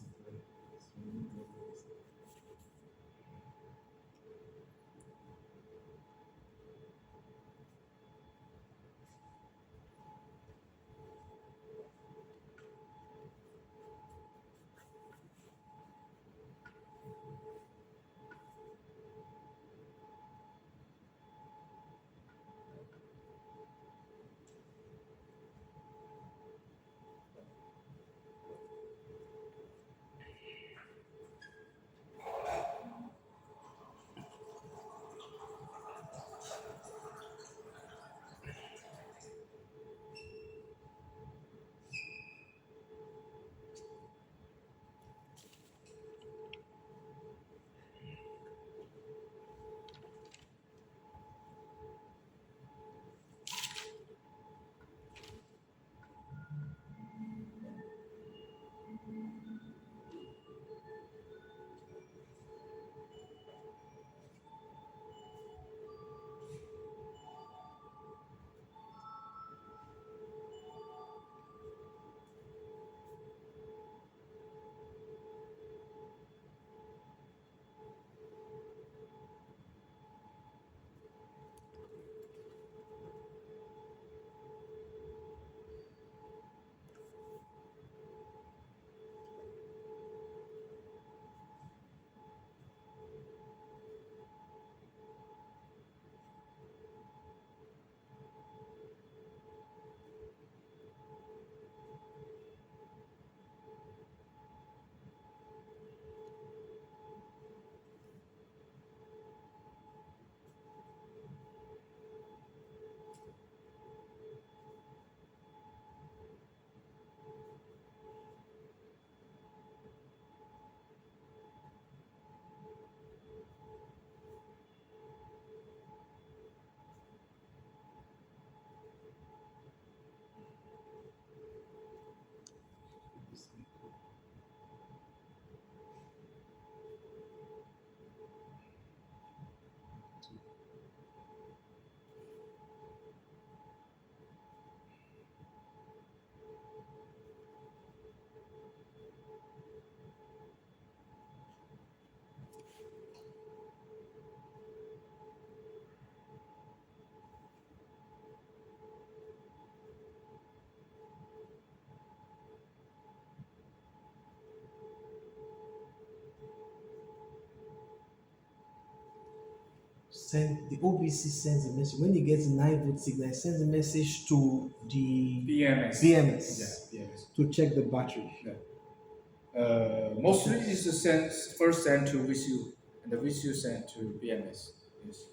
Send the OBC sends a message when it gets 9 volt signal. It sends a message to the BMS. BMS Yeah, BMS. to check the battery. Mostly it's first sent to VCU, and the VCU sent to BMS. Yes.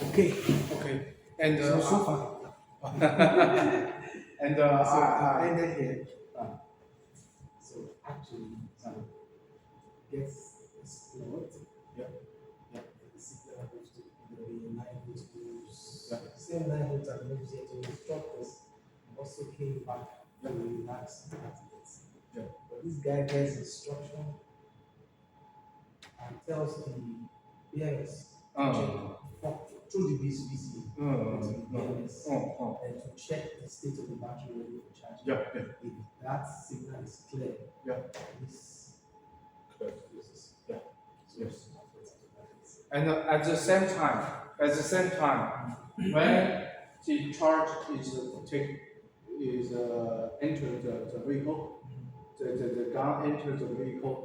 Okay. Okay. And So far, And So I I ended here. uh, So actually, so gets explored. yeah, yeah, The signal goes to either be a 9 volt moves. yeah, Same 9 volt and moves here to instructors also came back to relax the activities. yeah. But this guy gets instruction and tells the BMS to check through the BCBC to the BMS and to check the state of the battery ready for charging. Yeah, yeah, If that signal is clear, yeah. this Close. closes. Yeah. So Yes. it's not automatic. And at the same time, when the charge is enter the vehicle, the gun enters the vehicle,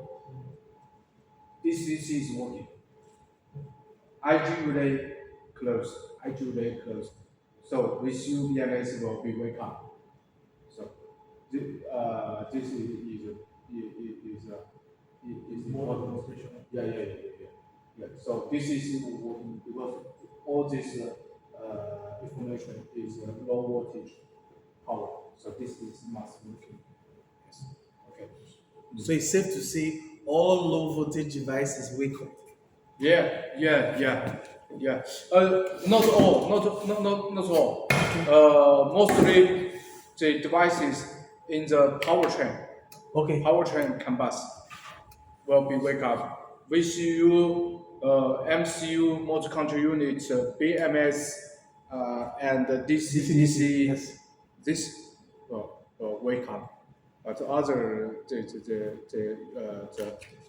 this is working. IG relay closed. IG relay closed. So VCU BMS will be wake up. So this is More important. demonstration. Yeah. So this is working because all this information is low voltage power. So this is must working. Yes. Okay. So it's safe to say all low voltage devices wake up. Yeah. Not all, not all. Mostly the devices in the Okay. powertrain combust will be wake up. VCU, MCU, motor control unit, BMS, and DC, Yes. this will wake up. But other the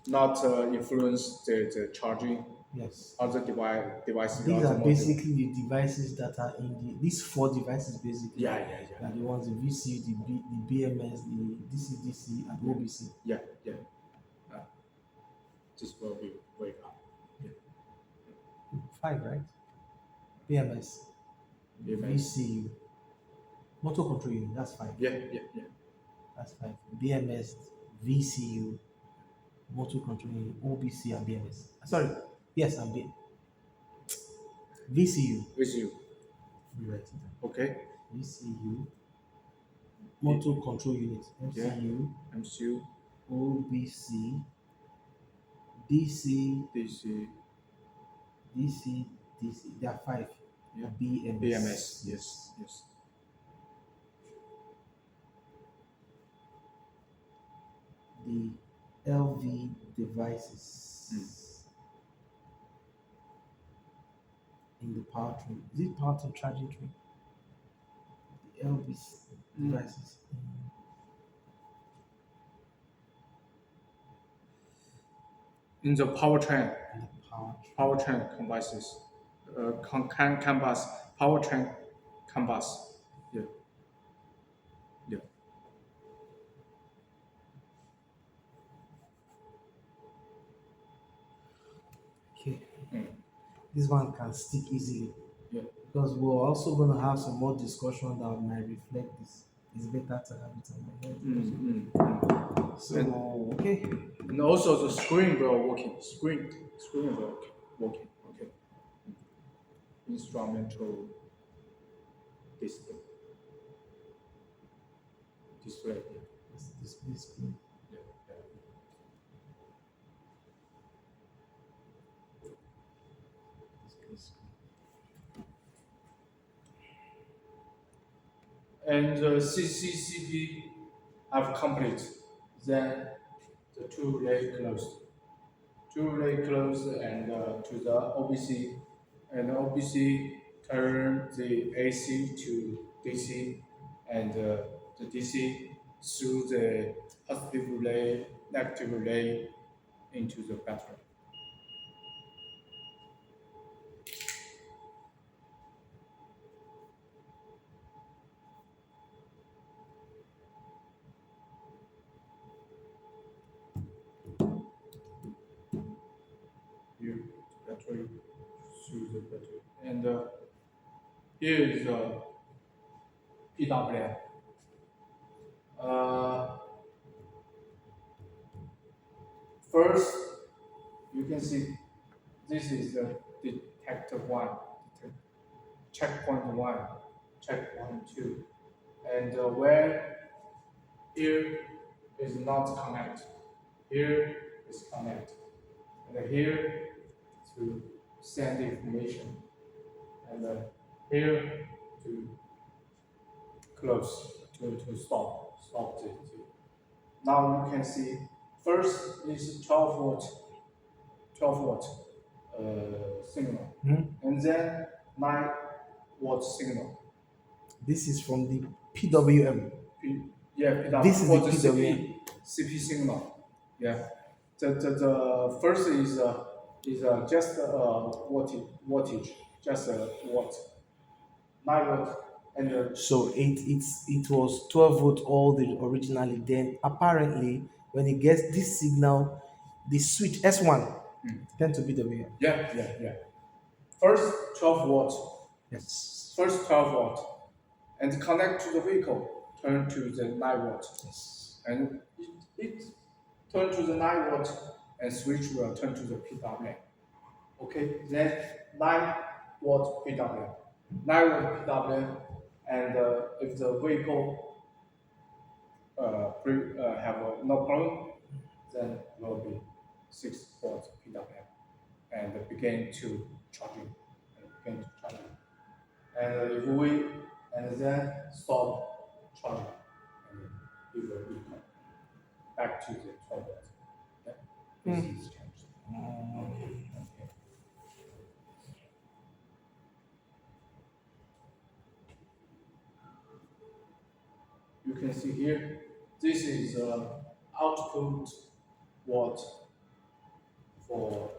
not influence the charging Yes. other devices. These Other are module. basically the devices that are in these four devices basically. Yeah. Are the ones the VC, the BMS, the DC, and OBC. Yeah. Uh, this will be wake up. Yeah. Five, right? BMS, BMS. VCU, motor control unit. That's five. Yeah. That's five. BMS, VCU, motor control unit, OBC, and BMS. Sorry. Yes, and VCU. With you. Rewrite it down. Okay. VCU, motor control unit, MCU, MCU, OBC, DC, DC, DC. There are five. yeah. BMS. BMS. Yes. The LV devices in the powertrain. Is it powertrain charging train? The LV devices. In the powertrain. In the powertrain. Powertrain combusts, combust, powertrain combust. Yeah. Okay. This one can stick easily. Yeah. Because we're also going to have some more discussion that might reflect this. It's better to have it in my head. So, okay. And also the screen will working. Screen will working. Okay. Instrumental display. Display. Yeah. This. Yeah. And the CCCP have complete. Then the two relay closed. And to the OBC, and OBC turn the AC to DC, and the DC through the positive relay, negative relay into the battery. Here, battery through the battery, and here is the PWM. First, you can see this is the detector one, checkpoint one, check one, two, and where here is not connect, here is connect, and here to send information, and here to close, to stop the. Now you can see first is 12 volt signal, and then 9 watt signal. This is from the PWM. Yeah, This is for the the PWM. CP signal. Yeah, the first is just wattage, just a watt, 9 watt, and So it was 12 volt all the originally. Then apparently when it gets this signal, the switch S1 tend to be PWM. yeah. First 12 watt, Yes. first 12 watt, and connect to the vehicle, turn to the 9 watt, Yes. and it turn to the 9 watt, and switch will turn to the PWM. Okay, then 9 watt PWM, 9 watt PWM, and if the vehicle have no problem, then will be 6 watt PWM, and begin to charging, and begin to charging. And if we and then stop charging, and it will become back to the 12 watt. Yeah, this is changed. Okay. You can see here, this is output watt for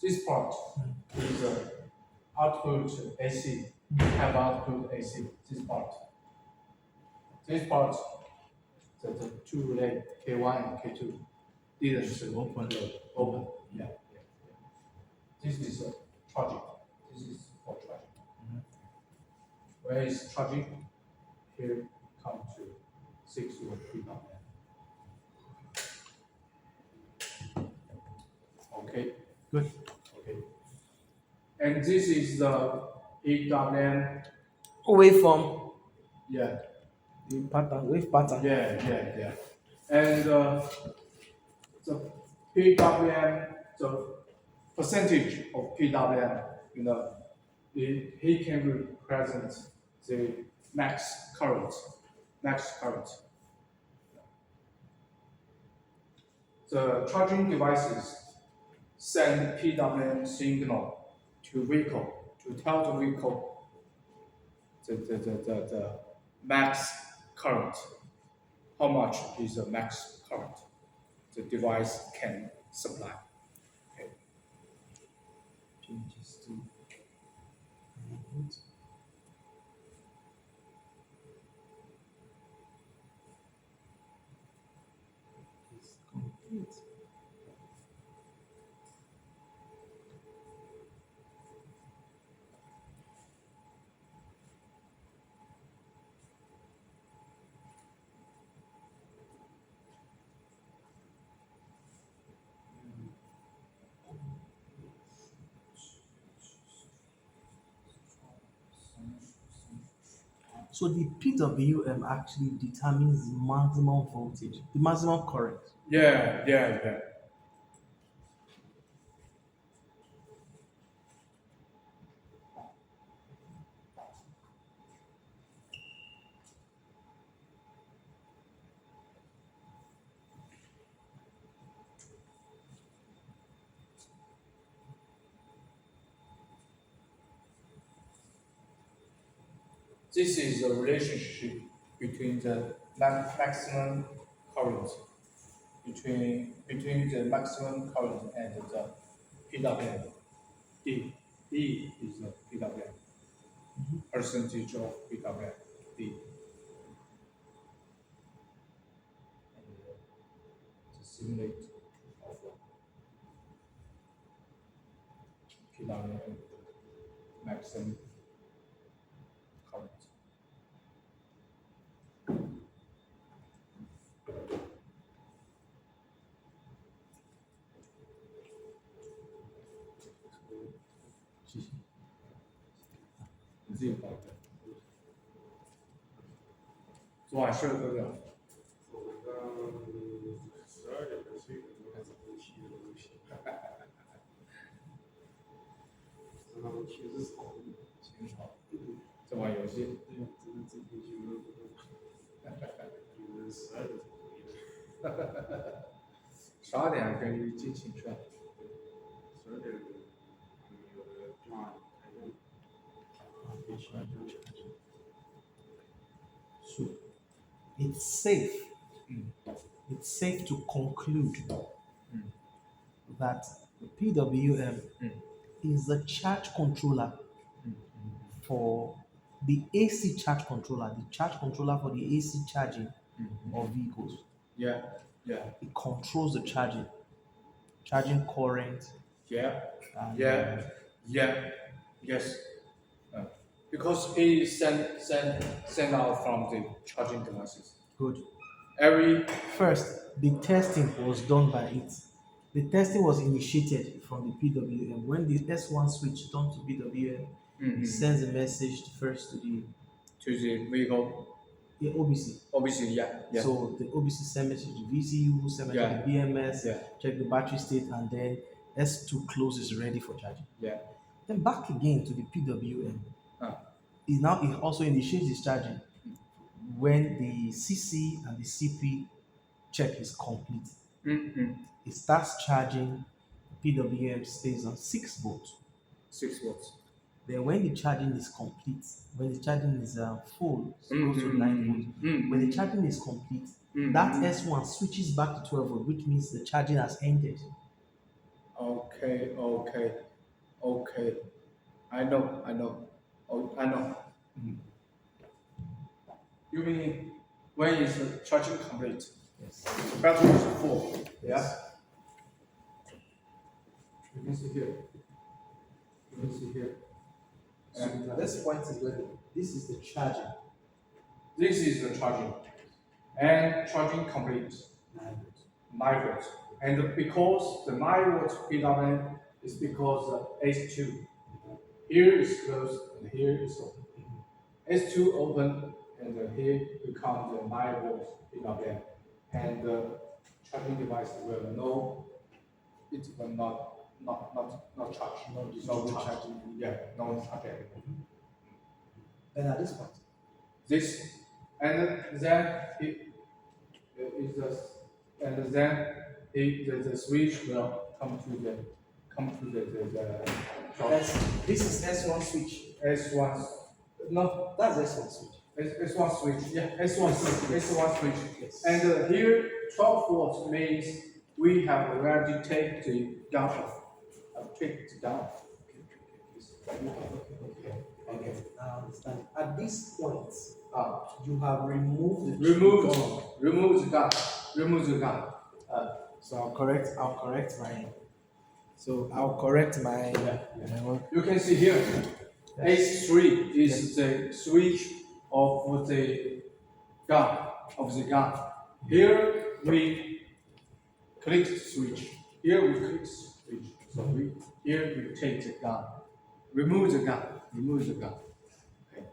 this part is output AC, have output AC, this part. This part, the two relay K1 and K2 didn't open. Yeah. This is charging. This is for charging. Where is charging? Here come to 6 watt PWM. Okay. Good. Okay. And this is the PWM. Waveform. Yeah. The pattern, wave pattern. Yeah. And the PWM, the percentage of PWM, he can represent the max current. Max current. The charging devices send PWM signal to vehicle to tell the vehicle the max current. How much is the max current the device can supply? Okay. Changes to is complete. So the PWM actually determines the maximum voltage, the maximum current. Yeah. This is the relationship between the maximum current, between the maximum current and the PWM. D is the PWM, percentage of PWM. D. And the simulate of PWM maximum current. 自己保证。昨晚睡得多久？我刚12点才睡的，我早上7点多就醒了。早上确实是熬夜，挺好。在玩游戏。对，真的这天就有12点才回的。12点还可以进寝室。12点有的妈太阳，别起来就起来。So it's safe. It's safe to conclude that the PWM is the charge controller for the AC charge controller, the charge controller for the AC charging of vehicles. Yeah, yeah, It controls the charging current. yeah, And, yeah, yeah, yes. Because it is sent out from the charging devices. Good. Every First, the testing was done by it. The testing was initiated from the PWM. When the S1 switch turned to PWM, it sends a message first to the to the vehicle, OBC. obviously, yeah, yeah. So the OBC send message to VCU, send message to BMS, Yeah. check the battery state, and then S2 closes ready for charging. Yeah. Then back again to the PWM. It also initiates discharging when the CC and the CP check is complete. It starts charging, PWM stays on 6 volts. 6 watts. Then when the charging is complete, when the charging is full, it's close to 9 volts. When the charging is complete, that S1 switches back to 12 volts, which means the charging has ended. Okay. I know. Oh, I know. You mean when is the charging complete? Yes. Battery is full. Yeah. You can see here. You can see here. And this point is where this is the charging. This is the charging. And charging complete. 9 volts. And because the 9 volts PWM is because S2. Here is closed and here is open. S2 open and here becomes the 9 volts PWM. And the charging device will know it will not charge. No charging. Yeah, no charging. And at this point, This and then it is the and then the switch will come to the this is S1 switch. S1. No, That's S1 switch. S1 switch. Yeah, S1 switch. S1 switch. Yes. And here 12 volts means we have already taken the gun off. Take it down. Okay. I understand. At this point, you have removed the Remove the gun. So I'll correct my. You can see here, S3 is the switch of the gun. Here we click the switch. Here we click the switch. So here we take the gun. Remove the gun. Okay.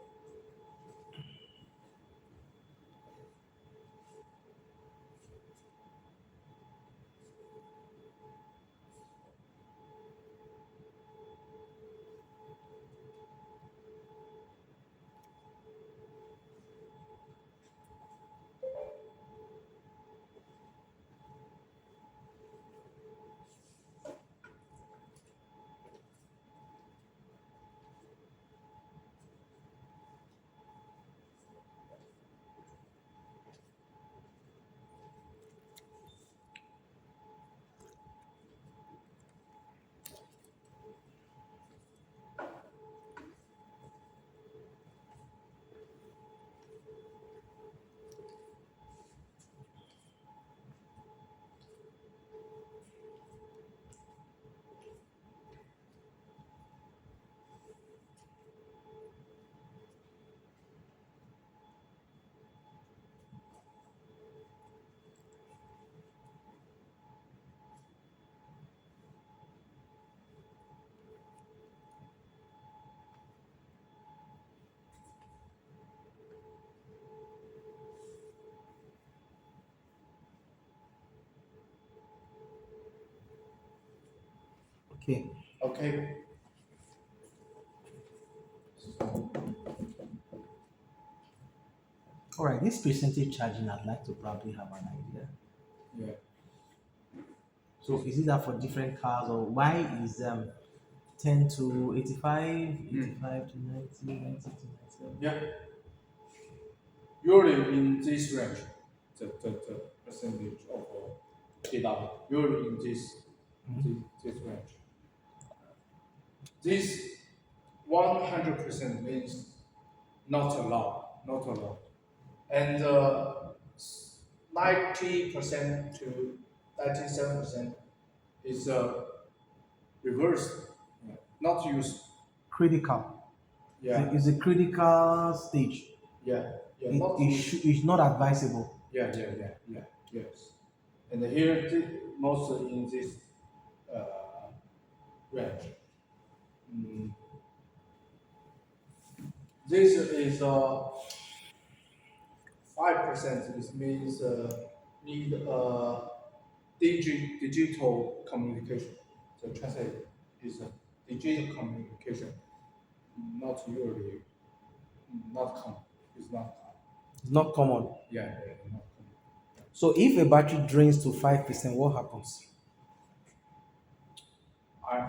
Okay. Okay. All right. This percentage charging, I'd like to probably have an idea. Yeah. So is it that for different cars, or why is 10 to 85, Mm. 85 to 90, 90 to 97? Yeah. Usually in this range, the percentage of PW, usually in this range. This 100% means not allowed, not allowed. And 90% to 97% is reversed, not used. Critical. Yeah, Is a critical stage. yeah, yeah, It not is used. it's not advisable. Yeah, yes. And here, mostly in this range. Mm, this is 5%. This means need digital communication. The translate is digital communication, not usually, not common. It's not common. It's not common. Not common. So if a battery drains to 5%, what happens? I,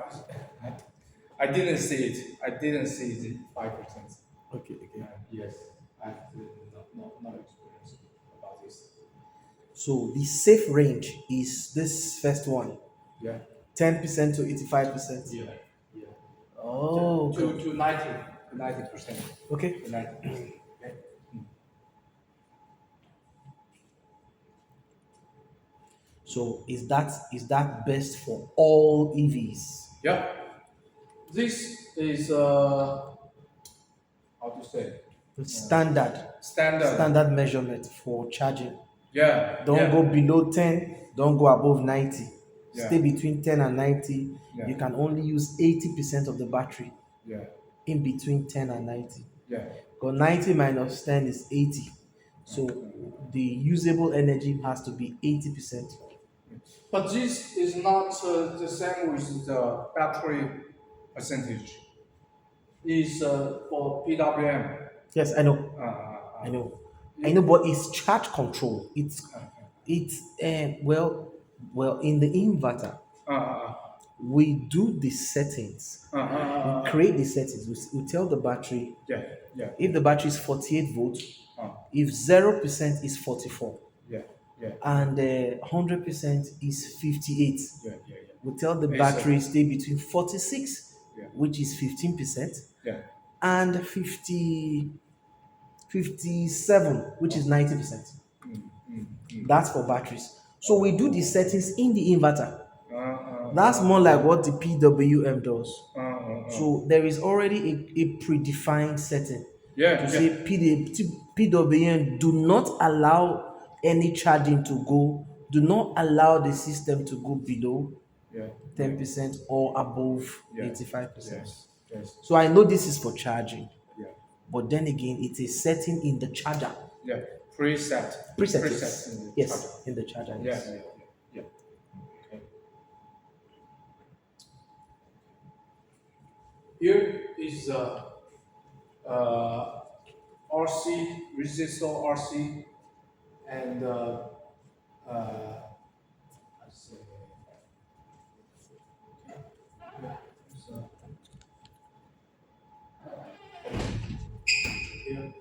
I didn't see it. I didn't see the 5%. Okay, okay. Yes, I have not experience about this. So the safe range is this first one, Yeah, 10% to 85%. yeah, yeah. Oh, To 90%. okay. To 90%. Okay. So is that best for all EVs? Yeah. This is how to say The standard. standard measurement for charging. Yeah, Don't yeah, go below 10, don't go above 90. yeah, Stay between 10 and 90. yeah, You can only use 80% of the battery yeah, in between 10 and 90. yeah. Because 90 minus 10 is 80. So the usable energy has to be 80%. But this is not the same with the battery percentage. Is for PWM. Yes, I know. I know. I know, but it's charge control. It's in the inverter, we do the settings. We create the settings. We tell the battery yeah, yeah, if the battery is 48 volts, uh, if 0% is 44, yeah, yeah, and 100% is 58. yeah, yeah, We tell the It's, battery stay between 46, yeah, which is 15%, yeah, and 57, which is 90%. That's for batteries. So we do the settings in the inverter. That's more like what the PWM does. So there is already a predefined setting yeah, to say PWM do not allow any charging to go, do not allow the system to go below yeah, 10% or above yeah, 85%. yes, So I know this is for charging, yeah, but then again, it's a setting in the charger. yeah, preset, Preset, preset yes. in the Yes, charger. in the charger, Yeah, yes. yeah. Okay. Here is uh, RC resistor RC and let's see. Yeah, so here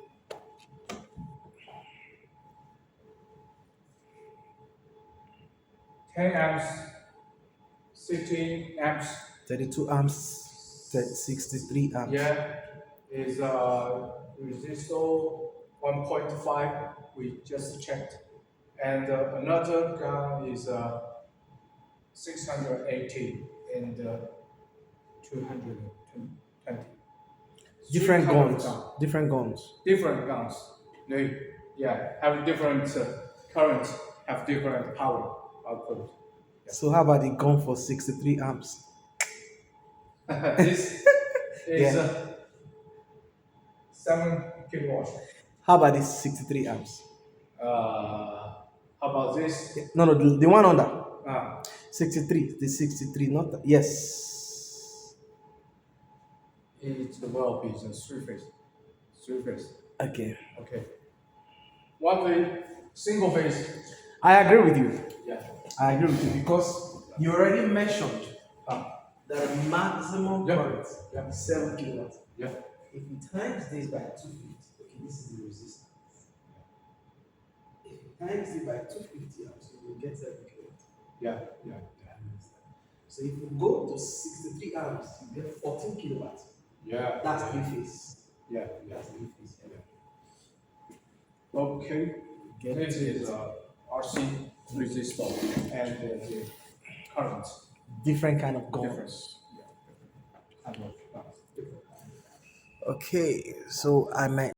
10 amps, 16 amps. 32 amps, 63 amps. Yeah, is resistor 1.5. We just checked, and another gun is 680 and 220. Different Three kind of guns. Different guns. Different guns. They, yeah, have different current, have different power output. So how about the gun for 63 amps? This is Yeah. 7 kilowatts. How about this 63 amps? How about this? No, the one under. Uh, 63. The 63, not the, yes. it develop is a three phase. Three phase. Okay. Okay. One phase, single phase. I agree with you. Yeah. I agree with you because you already mentioned the maximum Yeah. current Yeah. is 7 kilowatts. Yeah. If you times this by 250, okay, this is the resistance. If you times it by 250 amps, you will get 7 kilowatts. Yeah. Yeah. So if you go to 63 amps, you get 14 kilowatts. Yeah. That's three phase. Yeah. That's three phase. Yeah. Okay. Get This it. is RC resistor and the current Different kind of guns. difference. Yeah. Different. Okay, so I might